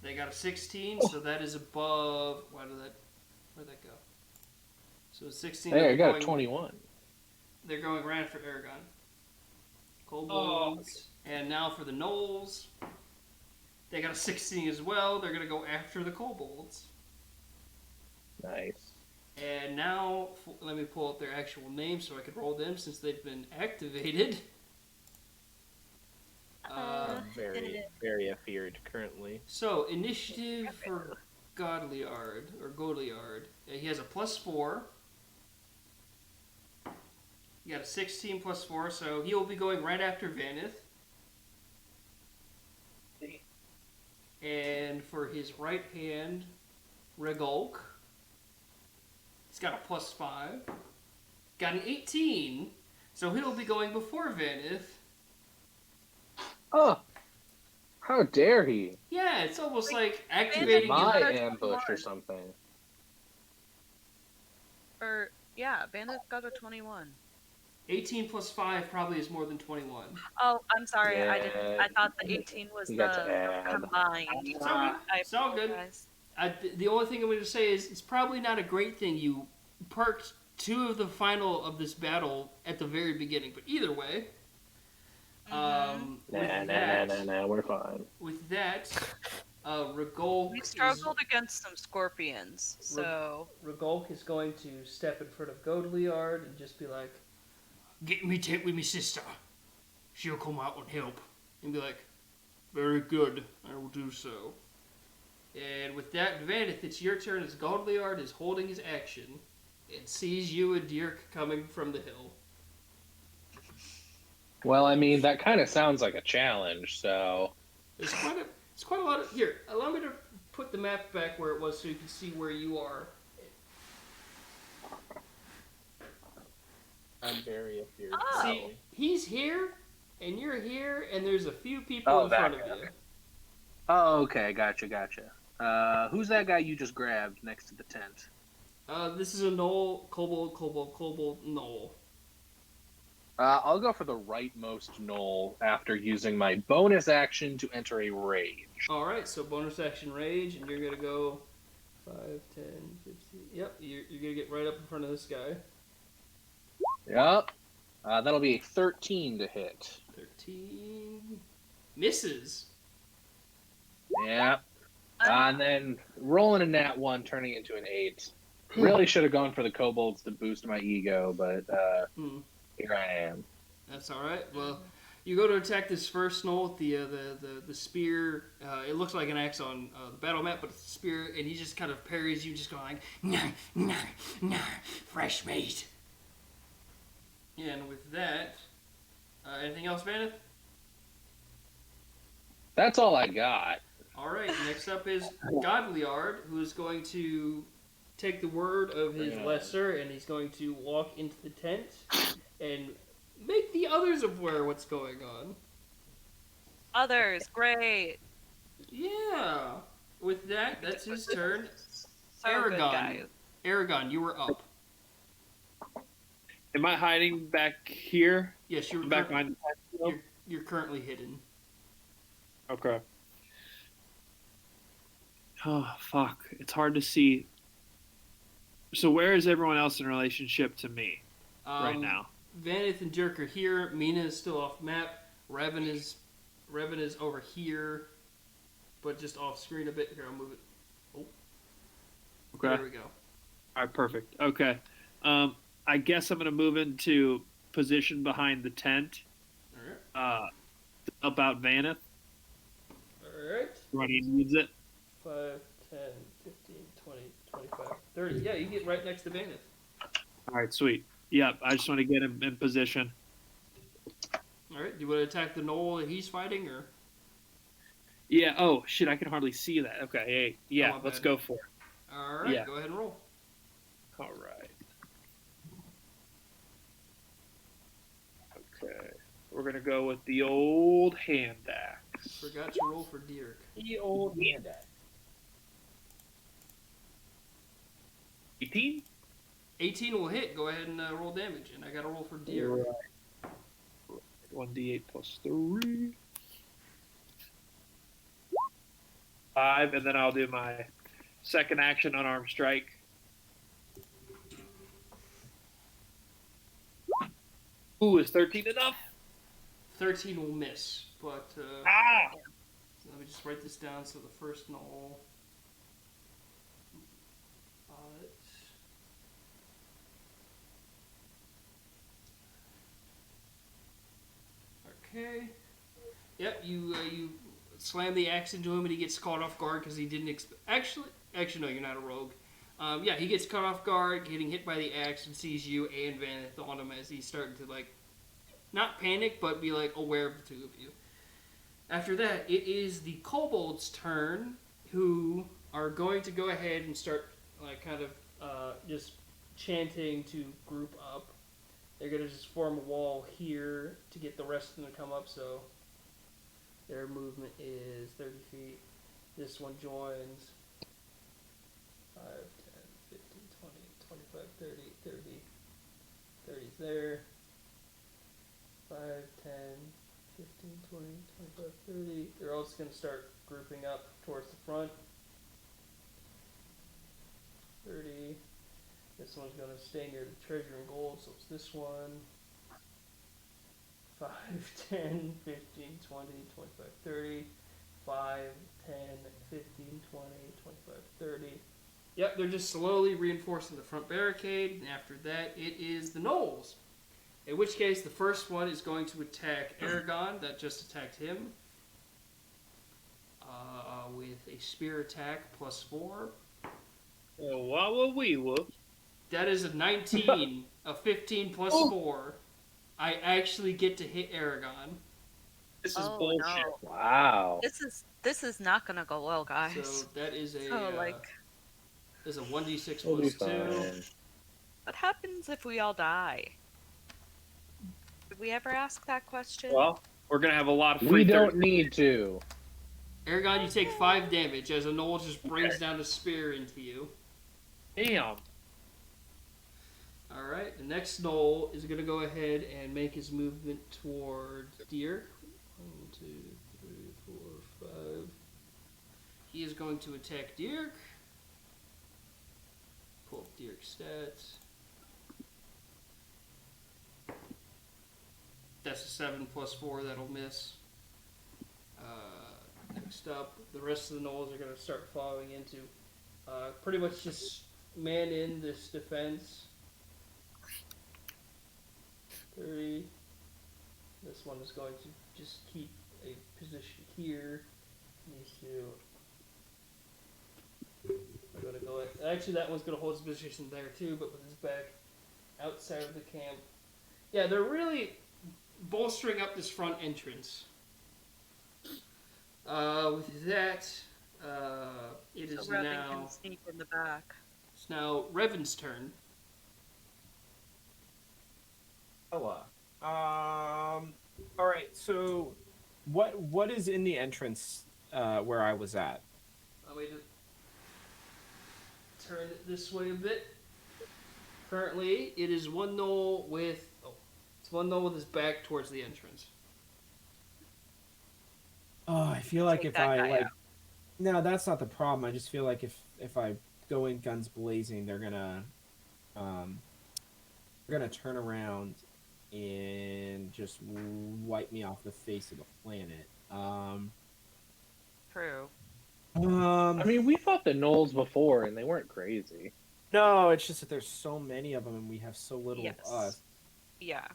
They got a 16, so that is above. Where'd that go? So 16. hey, I they're got a going- 21. They're going right for Aragon. Kobolds. And now for the Gnolls. They got a 16 as well. They're going to go after the kobolds. Nice. And now, let me pull up their actual names so I can roll them since they've been activated. Very, very feared currently. So, initiative for Godliard. He has a +4. He got a 16 +4, so he will be going right after Vanith. And for his right hand, Regolk, he's got a +5. Got an 18, so he'll be going before Vanith. Oh, how dare he? Yeah, it's almost like It's activating my your... ambush or something. Or yeah, Bandit got a 21. 18 +5 probably is more than 21. Oh, I'm sorry. I Yeah. didn't. I thought the 18 was You the got to add. combined. It's all good. I It's all good. apologize. The only thing I'm going to say is it's probably not a great thing you perked 2 of the final of this battle at the very beginning. But either way, Nah, we're fine. with that, Regolk We struggled against some scorpions, so Regolk is going to step in front of Godliard and just be like, "Get me tent with me sister. She'll come out and help." And be like, "Very good, I will do so." And with that, Vanith, it's your turn as Godliard is holding his action and sees you and Dirk coming from the hill. Well, I mean, that kind of sounds like a challenge, so... It's quite a lot of... Here, allow me to put the map back where it was so you can see where you are. I'm very feared. Oh. See, he's here, and you're here, and there's a few people Oh, in that front of guy. you. Oh, okay, gotcha. Who's that guy you just grabbed next to the tent? This is a Gnoll, Kobold, Gnoll. I'll go for the rightmost Gnoll after using my bonus action to enter a rage. Alright, so bonus action rage, and you're gonna go 5, 10, 15. Yep, you're gonna get right up in front of this guy. Yep. That'll be a 13 to hit. 13. Misses. Yeah. And then rolling a nat 1, turning it into an 8. Really should have gone for the kobolds to boost my ego, but here I am. That's alright. Well, you go to attack this first Gnoll with the spear. It looks like an axe on the battle map, but it's a spear, and he just kind of parries you, just going like, no, fresh meat. And with that, anything else, Vanith? That's all I got. Alright, next up is Godliard, who is going to take the word of his lesser, and he's going to walk into the tent and make the others aware what's going on. others, great. Yeah. With that, that's his turn. So good, Aragon. guys. Aragon, you were up. Am I hiding back here? Yes, you're Back behind the tent? you're currently hidden. Okay. Oh, fuck. It's hard to see. So where is everyone else in relationship to me right now? Vanith and Dirk are here. Mina is still off map. Revan is over here, but just off screen a bit. Here, I'll move it. Oh, Okay. there we go. All right, perfect. Okay. I guess I'm going to move into position behind the tent. All right. Help out Vanith. All right. Ronnie needs it. 5, 10, 15, 20, 25, 30. Yeah, you get right next to Vanith. All right, sweet. Yep, I just want to get him in position. All right, do you want to attack the Gnoll that he's fighting, or? Yeah. Oh shit, I can hardly see that. Okay. Hey. Yeah. my Let's bad. go for it. All right, Yeah. go ahead and roll. All right. Okay. We're gonna go with the old hand axe. Forgot to roll for Dirk. The old man dad. 18. 18 will hit. Go ahead and roll damage, and I got to roll for Dirk. Right. 1d8 plus 3. 5, and then I'll do my second action unarmed strike. Ooh, is 13 enough? 13 will miss, but Ah! so let me just write this down. So the first Gnoll. Okay. Yep, you slam the axe into him, and he gets caught off guard because he didn't actually no, you're not a rogue. Yeah, he gets caught off guard, getting hit by the axe, and sees you and Vanith on him as he's starting to like, not panic, but be like aware of the two of you. After that, it is the kobolds' turn, who are going to go ahead and start like kind of just chanting to group up. They're going to just form a wall here to get the rest of them to come up, so their movement is 30 feet. This one joins 5, 10, 15, 20, 25, 30, 30. 30's there. 5, 10, 15, 20, 25, 30. They're all just going to start grouping up towards the front. 30. This one's going to stay near the treasure and gold, so it's this one. 5, 10, 15, 20, 25, 30. 5, 10, 15, 20, 25, 30. Yep, they're just slowly reinforcing the front barricade, and after that, it is the Gnolls. In which case, the first one is going to attack Aragon, that just attacked him, with a spear attack plus 4. Oh, wow, wee, whoop. That is a 19, a 15 plus 4. I actually get to hit Aragon. This is Oh, bullshit. no. Wow. This is not gonna go well, guys. So that is a So, like, is a 1d6 We'll be plus 2. fine. what happens if we all die? Did we ever ask that question? Well, we're gonna have a lot of We free don't Thursday. need to. Aragon, you take 5 damage as a Gnoll just brings down a spear into you. Damn. Alright, the next Gnoll is going to go ahead and make his movement toward Dirk. 1, 2, 3, 4, 5. He is going to attack Dirk. Pull up Dirk's stats. That's a 7 plus 4, that'll miss. Next up, the rest of the Gnolls are going to start following into pretty much just man in this defense. 30. This one is going to just keep a position here. These two are going to go. Actually, that one's going to hold his position there too, but with his back outside of the camp. Yeah, they're really bolstering up this front entrance. With that, it is so Revan now. can sneak in the back. It's now Revan's turn. Ella. All right. So, what is in the entrance where I was at? I'm going to turn it this way a bit. Currently, it is one Gnoll with. Oh, it's one Gnoll with his back towards the entrance. Oh, I feel like Take if that I guy like, out. no, that's not the problem. I just feel like if I go in guns blazing, they're gonna turn around and just wipe me off the face of the planet. True. I mean, we fought the Gnolls before, and they weren't crazy. No, it's just that there's so many of them, and we have so little Yes. of us. Yeah.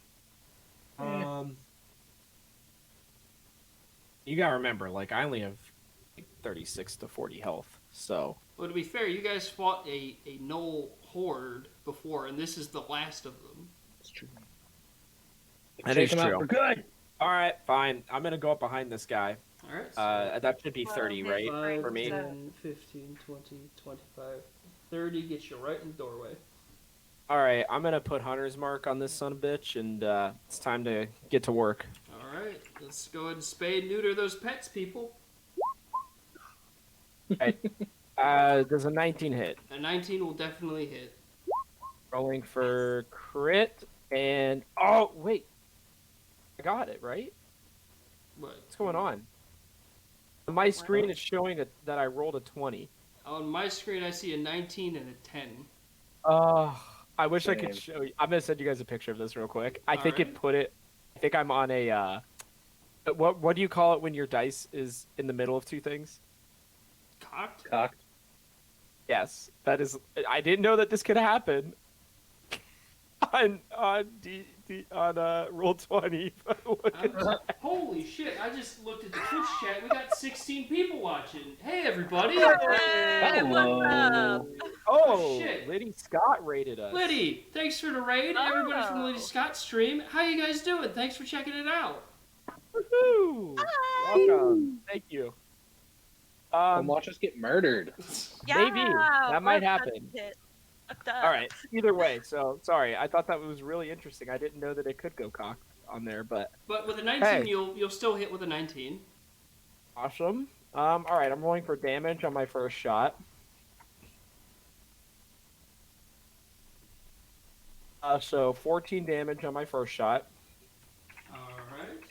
You gotta remember, like I only have like 36 to 40 health. So Well, to be fair, you guys fought a Gnoll horde before, and this is the last of them. It's true. That Take is him out true. for good. all right, fine. I'm gonna go up behind this guy. All right. So That should be Well, 30, his right? brain For me. 10, 15, 20, 25, 30 gets you right in the doorway. All right, I'm gonna put Hunter's Mark on this son of a bitch, and it's time to get to work. All right. Let's go ahead and spay and neuter those pets, people. Does a 19 hit? A 19 will definitely hit. Rolling for crit, and oh wait, I got it right. What? What's going on? On my screen, it's showing that I rolled a 20. On my screen, I see a 19 and a 10. I wish I could Same. show you. I'm gonna send you guys a picture of this real quick. I think it Alright. put it. I think I'm on a. What do you call it when your dice is in the middle of two things? Cocked? Cocked. Yes, that is. I didn't know that this could happen. on roll 20. Look at that. Holy shit, I just looked at the Twitch chat. We got 16 people watching. Hey, everybody. Hey, what's up? Oh, shit. Liddy Scott rated us. Liddy, thanks for the raid. Everybody from the Oh. Liddy Scott stream. How you guys doing? Thanks for checking it out. Woohoo! Hi. Welcome. Thank you. Come watch us get murdered. Maybe. That might let's happen. get fucked All up. right. Either way, so sorry. I thought that was really interesting. I didn't know that it could go cocked on there, but But with a 19, Hey. you'll still hit with a 19. awesome. All right. I'm rolling for damage on my first shot. So 14 damage on my first shot. All right.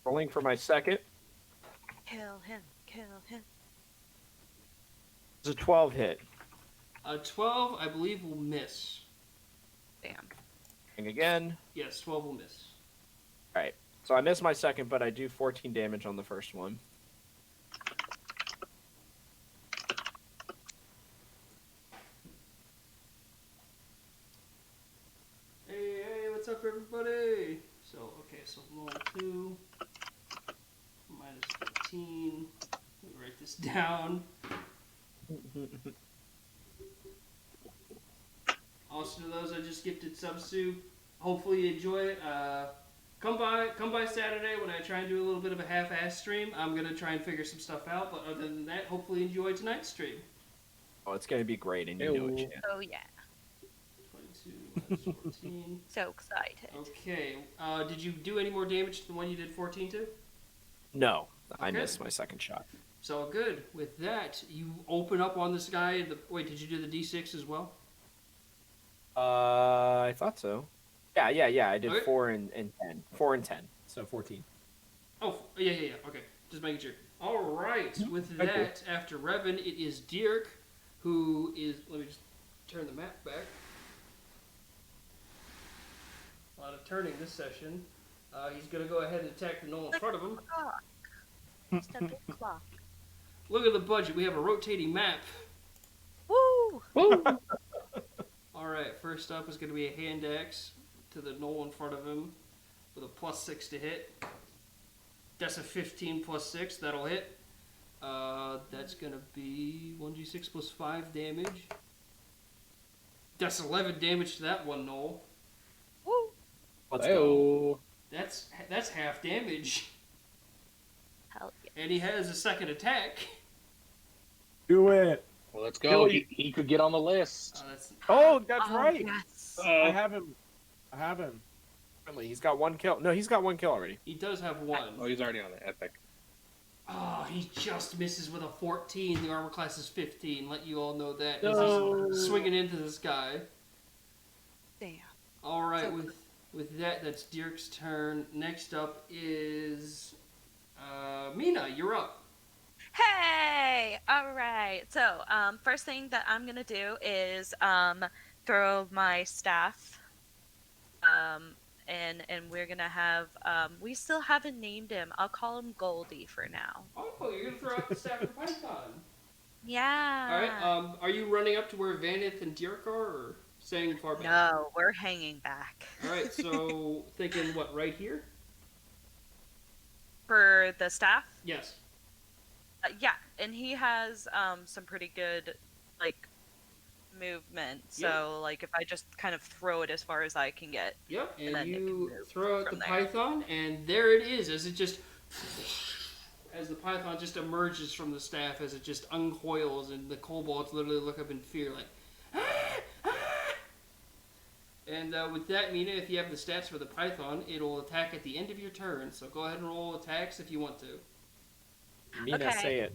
Rolling for my second. Kill him. Kill him. It's a 12 hit. A 12, I believe, will miss. Damn. And again. Yes, 12 will miss. All right. So I missed my second, but I do 14 damage on the first one. Hey, what's up, everybody? So, okay, so roll 2, minus 15. Let me write this down. Also, to those I just gifted subsoup, hopefully you enjoy it. Come by Saturday when I try and do a little bit of a half-ass stream. I'm gonna try and figure some stuff out, but other than that, hopefully enjoy tonight's stream. Oh, it's going to be great, and you know it, Chan. Oh yeah. 22 minus 14. So excited. Okay. Did you do any more damage to the one you did 14 to? No, I Okay. missed my second shot. So good. With that, you open up on this guy. Wait, did you do the D6 as well? I thought so. Yeah. I did Okay. 4 and 10. 4 and 10. So 14. Oh, yeah. Okay, just making sure. All right. With Thank you. that, after Revan, it is Dirk, who is. Let me just turn the map back. A lot of turning this session. He's gonna go ahead and attack the Gnoll in front of him. Clock. Just a big clock. Look at the budget. We have a rotating map. Woo! All right. First up is gonna be a hand axe to the Gnoll in front of him with a +6 to hit. That's a 15 plus 6. That'll hit. That's gonna be 1d6 plus 5 damage. That's 11 damage to that one, Gnoll. Woo! Let's go. Heyo. That's half damage. Hell yeah. And he has a second attack. Do it. Well, let's go. Billy. He could get on the list. That's Oh, that's Oh, right. Yes. I have him. I have him. He's got 1 kill. No, he's got 1 kill already. he does have one. Oh, he's already on the epic. Oh, he just misses with a 14. The armor class is 15. Let you all know that. No. He's swinging into this guy. Damn. All right, So- with that, that's Dirk's turn. Next up is Mina. You're up. Hey! Alright. So, first thing that I'm gonna do is throw my staff. And we're gonna have we still haven't named him. I'll call him Goldie for now. Oh, you're gonna throw out the staff of Python. Yeah. All right. Are you running up to where Vanith and Dirk are, or staying far back? No, we're hanging back. All right. So thinking what? Right here? For the staff? Yes. Yeah, and he has some pretty good like movement. Yep. So like if I just kind of throw it as far as I can get, Yep, and and then it can you move throw out the from there. python, and there it is, as it just, as the python just emerges from the staff, as it just uncoils, and the kobolds literally look up in fear, like, ah, ah. And with that, Mina, if you have the stats for the python, it'll attack at the end of your turn. So go ahead and roll attacks if you want to. Mina, Okay. say it.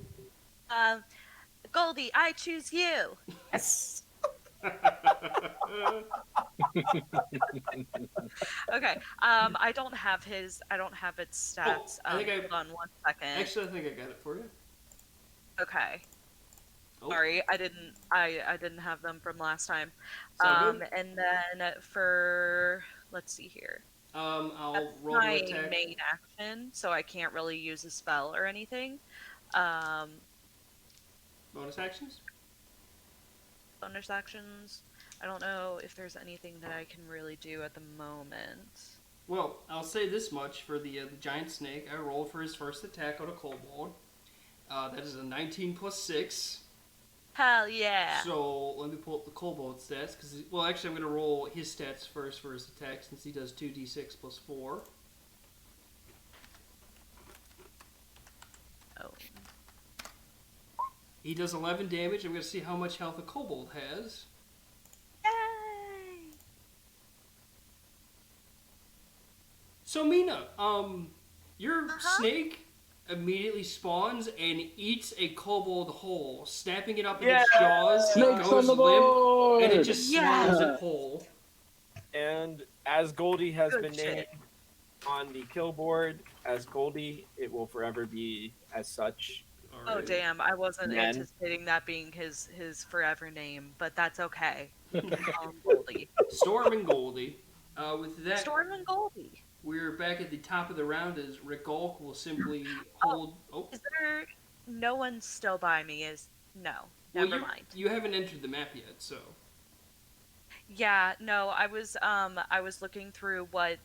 Goldie, I choose you. Yes. Okay. I don't have its stats. I think Hold on 1 second. Actually, I think I got it for you. Okay. Oh. Sorry, I didn't have them from last time. It's all good. And then for let's see here. I'll That's roll the my attack. main action, so I can't really use a spell or anything. Bonus actions? Bonus actions. I don't know if there's anything that I can really do at the moment. Well, I'll say this much for the giant snake. I rolled for his first attack on a kobold. That is a 19 plus 6. Hell yeah! So let me pull up the kobold stats. Well, actually, I'm going to roll his stats first for his attack since he does 2d6 plus 4. Oh. He does 11 damage. I'm going to see how much health a kobold has. Yay! So, Mina, your snake immediately spawns and eats a kobold whole, snapping it up in its jaws. It Snakes goes on the limp, board! and it just Yeah. swallows it whole. And as Goldie has Good been shit. named on the kill board as Goldie, it will forever be as such. Oh Alright. damn! I wasn't Man. anticipating that being his forever name, but that's okay. Goldie. Storm and Goldie. With that, Storm and Goldie. we're back at the top of the round as Rigolk will simply hold. Oh, Is there no one's still by me? No. well, Never mind. you haven't entered the map yet, so. Yeah, no, I was looking through what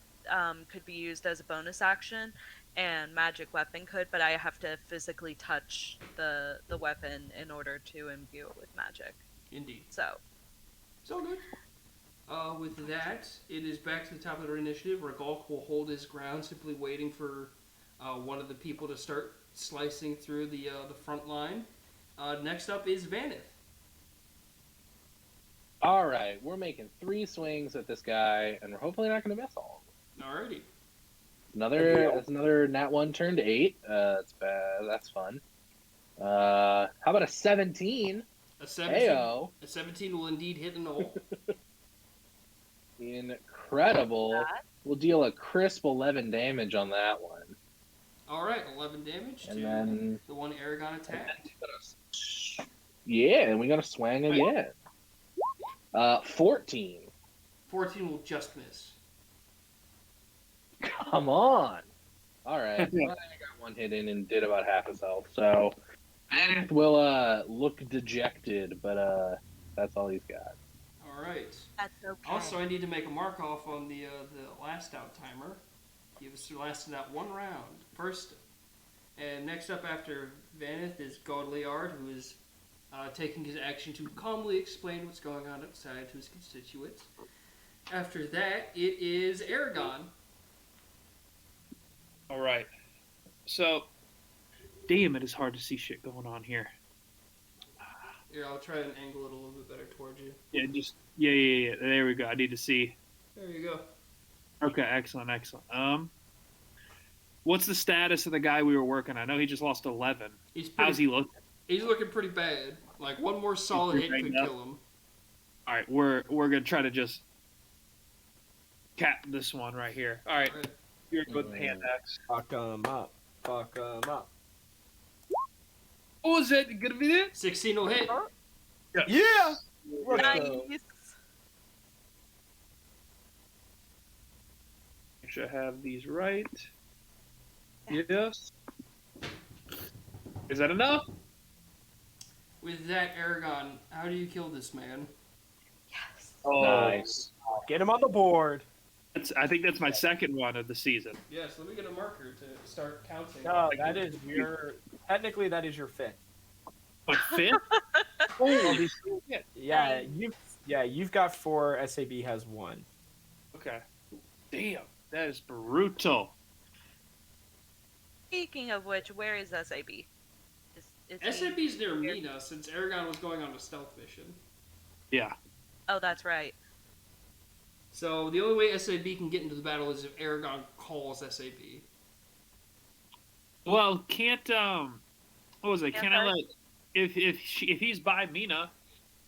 could be used as a bonus action, and magic weapon could, but I have to physically touch the weapon in order to imbue it with magic. Indeed. So It's all good. With that, it is back to the top of their initiative. Rigolk will hold his ground, simply waiting for one of the people to start slicing through the front line. Next up is Vanith. All right, we're making 3 swings at this guy, and we're hopefully not going to miss all. Alrighty. That's another nat 1 turned 8. That's bad. That's fun. How about a 17? A 17. Heyo. A 17 will indeed hit a Gnoll. Incredible. We'll deal a crisp 11 damage on that one. Alright, 11 damage And to then- the one Aragon attacked. Yeah, and we got a swang again. 14. 14 will just miss. Come on. All right. Well, I got one hit in and did about half his health. So we'll look dejected, but that's all he's got. Alright. that's okay. Also, I need to make a mark off on the last out timer. He was lasted out 1 round. First, and next up after Vanith is Godliard, who is taking his action to calmly explain what's going on outside to his constituents. After that, it is Aragon. All right. So, damn, it is hard to see shit going on here. Here, I'll try and angle it a little bit better towards you. Yeah. There we go. I need to see. There you go. Okay, excellent. What's the status of the guy we were working on? I know he just lost 11. How's he looking? He's looking pretty bad. Like, one more solid hit could kill him. All right, we're gonna try to just cap this one right here. All right, Alright. you're good hand axe. Fuck 'em up. Fuck 'em up. Oh, is it gonna be there? 16 will hit. Yeah! Nice. Make sure I have these right. Yes. Is that enough? With that, Aragon, how do you kill this man? Yes. Oh, Nice. Get him on the board. I think that's my second one of the season. Yes, let me get a marker to start counting. No, that is your. Technically, that is your fifth. My fifth? Holy shit. Yeah, Nice. you've got 4. SAB has 1. Okay. Damn, that is brutal. Speaking of which, where is SAB? Is he- SAB's near Mina since Aragon was going on a stealth mission. Yeah. Oh, that's right. So the only way SAB can get into the battle is if Aragon calls SAB. Well, can't what was it? Can't Can I I? let if he's by Mina,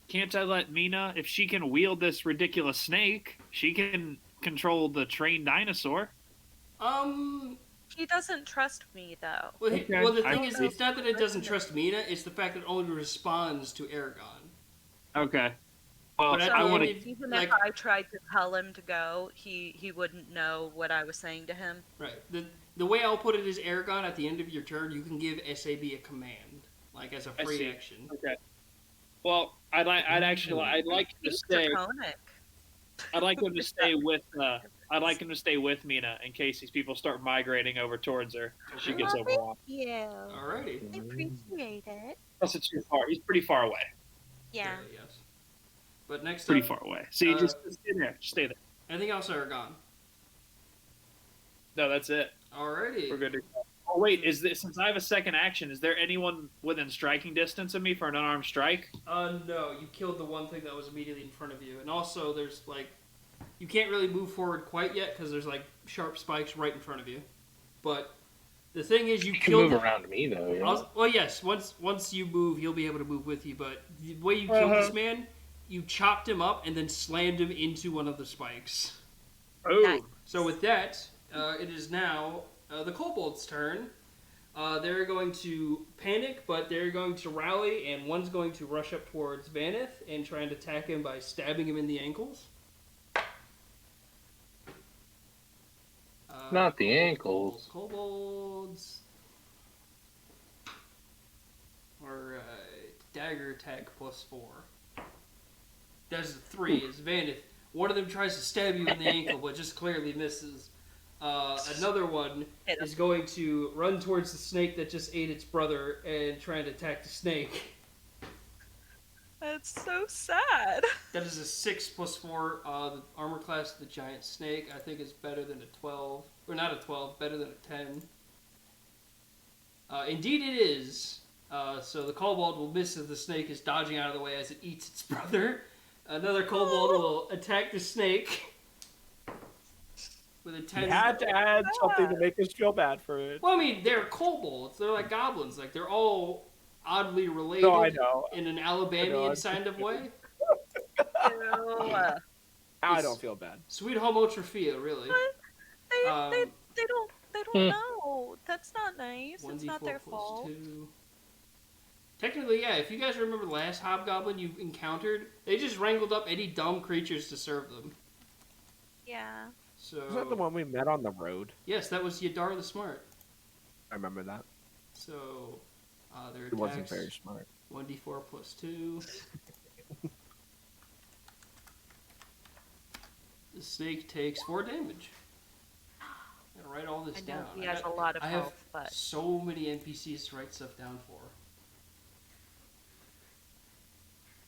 can't I let Mina, if she can wield this ridiculous snake, she can control the trained dinosaur? He doesn't trust me though. Well, Okay. well the I thing is, see. it's not that it doesn't trust Mina; it's the fact that it only responds to Aragon. Okay. Well, But So I want to. even like- if I tried to tell him to go, he wouldn't know what I was saying to him. Right. The way I'll put it is, Aragon, at the end of your turn, you can give SAB a command, like as a I free see. action. Okay. Well, I'd like him to He's stay. draconic. I'd like him to stay with. I'd like him to stay with Mina in case these people start migrating over towards her. She gets Love overwhelmed. Yeah. Alrighty. I appreciate it. Plus, it's too far. He's pretty far away. Yeah. Yes. But next Pretty up, far away. So you just stay there. Just stay there. anything else, Aragon? No, that's it. Alrighty. We're good to go. Oh wait, is this, since I have a second action, is there anyone within striking distance of me for an unarmed strike? No, you killed the one thing that was immediately in front of you, and also there's like, you can't really move forward quite yet because there's like sharp spikes right in front of you. But the thing is, you You can killed. move around me though. Yeah. Well, yes. Once you move, he'll be able to move with you. But the way you killed this man, you chopped him up and then slammed him into one of the spikes. Oh, Nice. So with that, it is now the kobolds' turn. They're going to panic, but they're going to rally, and one's going to rush up towards Vaneth and try and attack him by stabbing him in the ankles. Not the ankles. Kobolds. Alright. Dagger attack +4. That's a 3. It's Vaneth. One of them tries to stab you in the ankle, but just clearly misses. Another one Hit him. is going to run towards the snake that just ate its brother and try and attack the snake. That's so sad. That is a 6 +4. The armor class of the giant snake, I think, is better than a 12. Or not a 12, better than a 10. Indeed it is. So the kobold will miss as the snake is dodging out of the way as it eats its brother. Another kobold will attack the snake with a 10. You had to add something to make us feel bad for it. Well, I mean, they're kobolds. They're like goblins. Like, they're all oddly related No, I know. in an Alabamian kind of way. Ew. I don't feel bad. Sweet homotrophia, really. They, Um, they don't know. That's not nice. It's 1d4 not their plus fault. 2. Technically, yeah, if you guys remember the last hobgoblin you encountered, they just wrangled up any dumb creatures to serve them. Yeah. So, Was that the one we met on the road? yes, that was Yadar the Smart. I remember that. So, their It wasn't attacks, very smart. 1d4 plus 2. The snake takes 4 damage. I'm gonna write all this I know down. he has a lot of I have health, but so many NPCs to write stuff down for.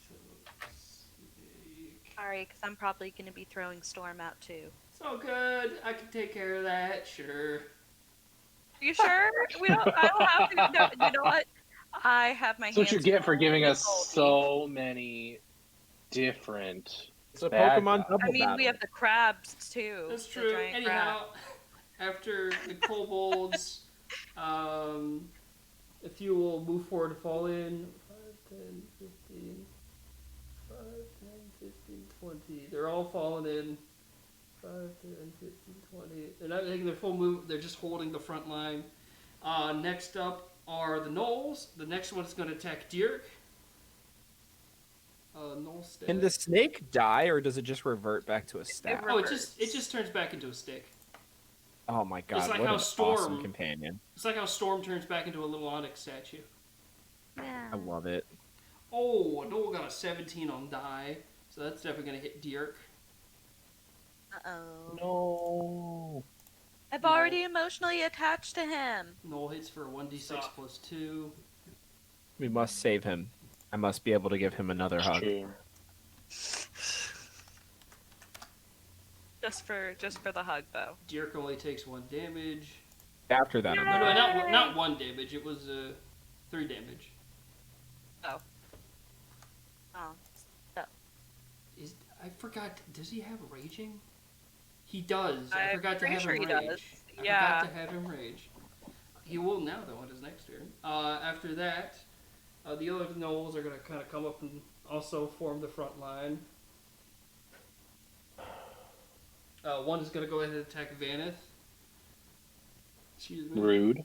So, snake. sorry, because I'm probably going to be throwing Storm out too. It's all good. I can take care of that. Sure. You sure? I don't have to. No, you know what? I have my That's what you hands get for full giving with us Goldie. so many different. It's a bad Pokemon guys. double I mean, battle. we have the crabs too. That's the true. giant Anyhow, after the kobolds, a few will move forward to fall in. 5, 10, 15. 5, 10, 15, 20. They're all falling in. 5, 10, 15, 20. They're not taking their full move. They're just holding the front line. Next up are the Gnolls. The next one's going to attack Dirk. Gnolls Can the snake die, or does it just revert back to a It staff? Oh, it just turns back into a stick. Oh my god, like what how an Storm- awesome companion. It's like how Storm turns back into a little onyx statue. Yeah. I love it. Oh, Noel got a 17 on die, so that's definitely going to hit Dirk. Uh-oh. No. I've already emotionally attached to him. Gnoll hits for 1d6 plus 2. We must save him. I must be able to give him another It's hug. true. Just for the hug, though. Dirk only takes 1 damage. After that, No, not 1 damage. It was 3 damage. Oh. Oh. So. I forgot. Does he have raging? He does. I I'm forgot to pretty have sure him he rage. does. I Yeah. forgot to have him rage. He will now, though, on his next turn. After that, the other gnolls are going to kind of come up and also form the front line. One is going to go ahead and attack Vaneth. Excuse me. Rude.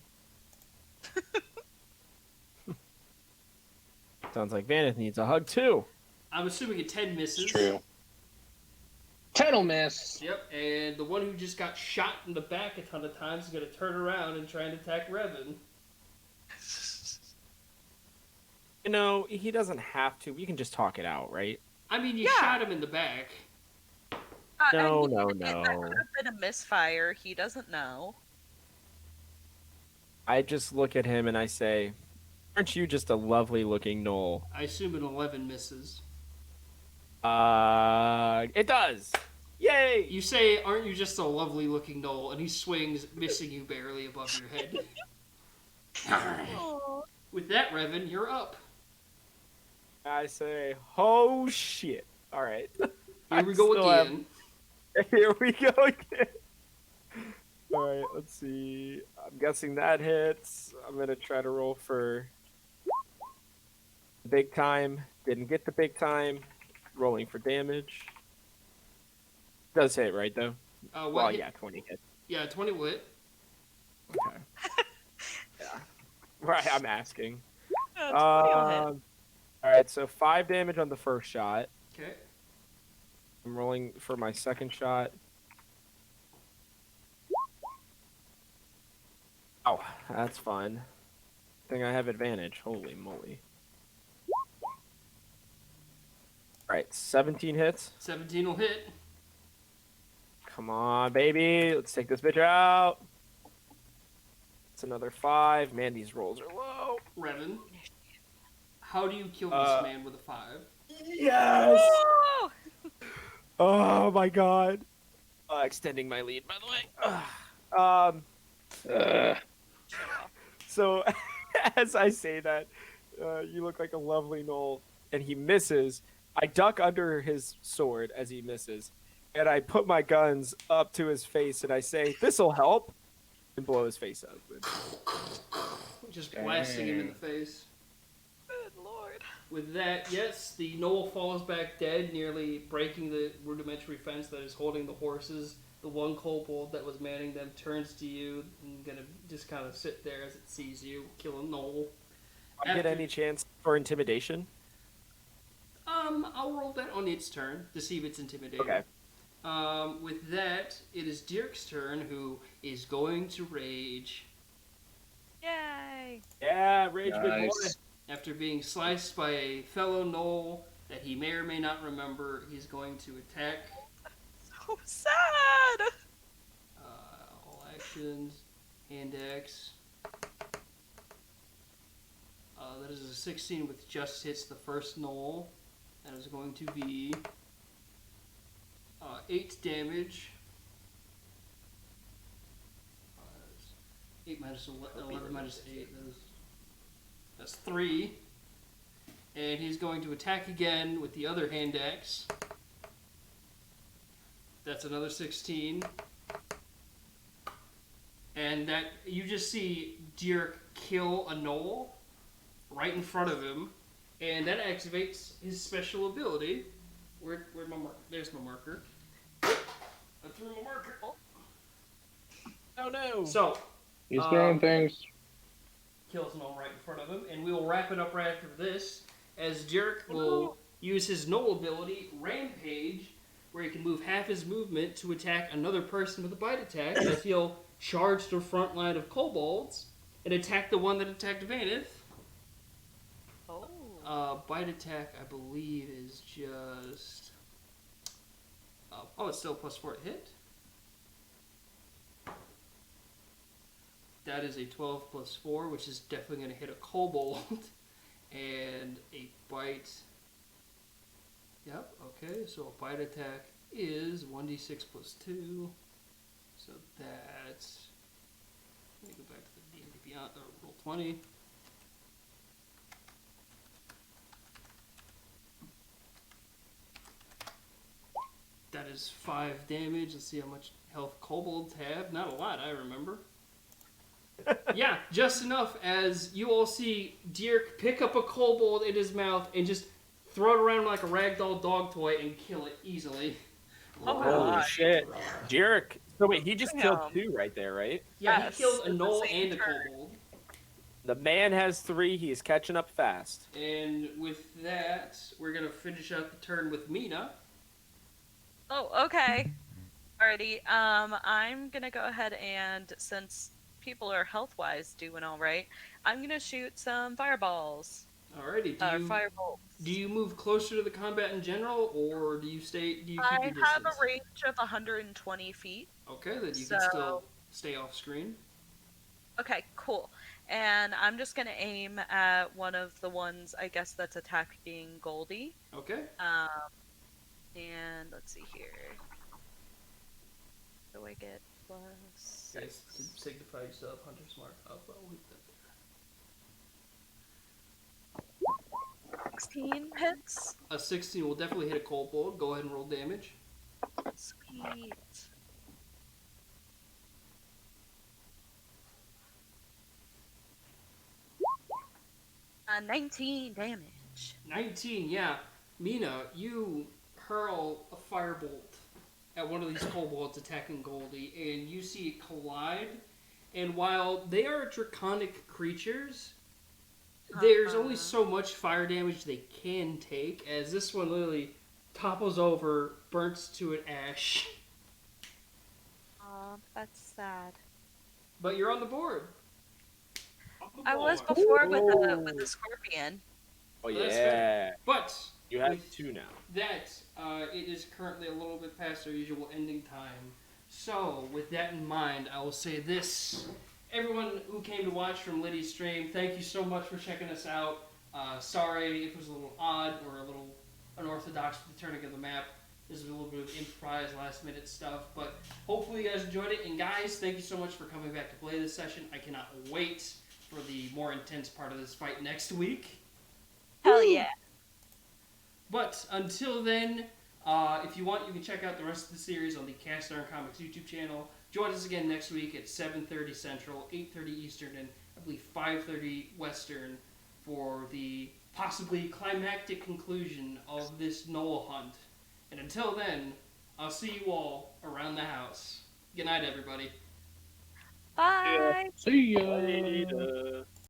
sounds like Vaneth needs a hug too. I'm assuming a 10 misses. It's true. 10'll miss. Yep, and the one who just got shot in the back a ton of times is going to turn around and try and attack Revan. You know, he doesn't have to. We can just talk it out, right? I mean, you Yeah. shot him in the back. No, I mean, no, That no. could have been a misfire. He doesn't know. I just look at him and I say, "Aren't you just a lovely looking gnoll?" I assume an 11 misses. It does. Yay! You say, aren't you just a lovely looking gnoll? And he swings, missing you barely above your head. With that, Revan, you're up. I say, "Oh shit!" All right. Here we go again. Here we go again. All right, let's see. I'm guessing that hits. I'm gonna try to roll for the big time. Didn't get the big time. Rolling for damage. Does hit, right though? What Well, hit? yeah, 20 hit. Yeah, 20 will hit. Okay. Yeah. Right, I'm asking. All All right, so 5 damage on the first shot. Okay. I'm rolling for my second shot. Oh, that's fun. I think I have advantage. Holy moly. Alright, 17 hits. 17 will hit. Come on, baby. Let's take this bitch out. It's another 5. Man, these rolls are low. Revan, how do you kill this man with a 5? Yes! Oh! Oh my god. Extending my lead, by the way. So, as I say that, you look like a lovely gnoll, and he misses. I duck under his sword as he misses, and I put my guns up to his face, and I say, "This'll help," and blow his face up. Just blasting him in the face. Good lord. With that, yes, the gnoll falls back dead, nearly breaking the rudimentary fence that is holding the horses. The one kobold that was manning them turns to you and gonna just kind of sit there as it sees you kill a gnoll. I get any chance for intimidation? I'll roll that on its turn to see if it's intimidating. Okay. With that, it is Dirk's turn, who is going to rage. Yay. Yeah, rage big boy. Nice. After being sliced by a fellow gnoll that he may or may not remember, he's going to attack. So sad. All actions, hand X. That is a 16 with just hits the first gnoll. That is going to be 8 damage. 8 minus 11 minus 8. That's 3. And he's going to attack again with the other hand axe. That's another 16. And that you just see Dirk kill a gnoll right in front of him. And that activates his special ability. Where's my marker? There's my marker. I threw my marker. Oh no. So, He's doing things. kills an gnoll right in front of him. And we will wrap it up right after this, as Dirk will use his gnoll ability, Rampage, where he can move half his movement to attack another person with a bite attack, as he'll charge the front line of kobolds and attack the one that attacked Vaneth. Oh. Bite attack, I believe, is just Oh, it's still +4 to hit. That is a 12 +4, which is definitely going to hit a kobold. And a bite. Yep, okay, so a bite attack is 1d6 +2. So that's. Let me go back to the D&D Beyond, roll 20. That is 5 damage. Let's see how much health kobolds have. Not a lot, I remember. Yeah, just enough as you all see Dirk pick up a kobold in his mouth and just throw it around like a ragdoll dog toy and kill it easily. Oh my Holy god. shit. Jarek. So wait, he just killed Damn. 2 right there, right? Yeah, Yes, he killed a in the gnoll same and a turn. kobold. The man has 3. He is catching up fast. And with that, we're going to finish up the turn with Mina. Oh, okay. Alrighty. I'm gonna go ahead and since people are health-wise doing all right, I'm gonna shoot some fireballs. Alrighty, Firebolts. do you move closer to the combat in general, or do you keep your I have distance? a range of 120 feet. Okay, then you So- can still stay off screen. Okay, cool. And I'm just gonna aim at one of the ones I guess that's attacking Goldie. Okay. And let's see here. What do I get? Plus Yes, 6. to signify yourself, Hunter's Mark. Oh, well, we'll leave that there. 16 hits. A 16 will definitely hit a kobold. Go ahead and roll damage. Sweet. 19 damage. 19, yeah. Mina, you hurl a firebolt at one of these kobolds attacking Goldie, and you see it collide. And while they are draconic creatures, there's only so much fire damage they can take, as this one literally topples over, burns to an ash. Aw, that's sad. But you're on the board. I was before with the scorpion. Oh, That's yeah. fair. But You have with 2 now. that, it is currently a little bit past our usual ending time. So, with that in mind, I will say this. Everyone who came to watch from Liddy's stream, thank you so much for checking us out. Sorry if it was a little odd or a little unorthodox with the turning of the map. This is a little bit of improvised last minute stuff, but hopefully you guys enjoyed it. And guys, thank you so much for coming back to play this session. I cannot wait for the more intense part of this fight next week. Hell yeah. But until then, if you want, you can check out the rest of the series on the Cast Iron Comics YouTube channel. Join us again next week at 7:30 Central, 8:30 Eastern, and I believe 5:30 Western for the possibly climactic conclusion of this Gnoll hunt. And until then, I'll see you all around the house. Good night, everybody. Bye. See ya. Later.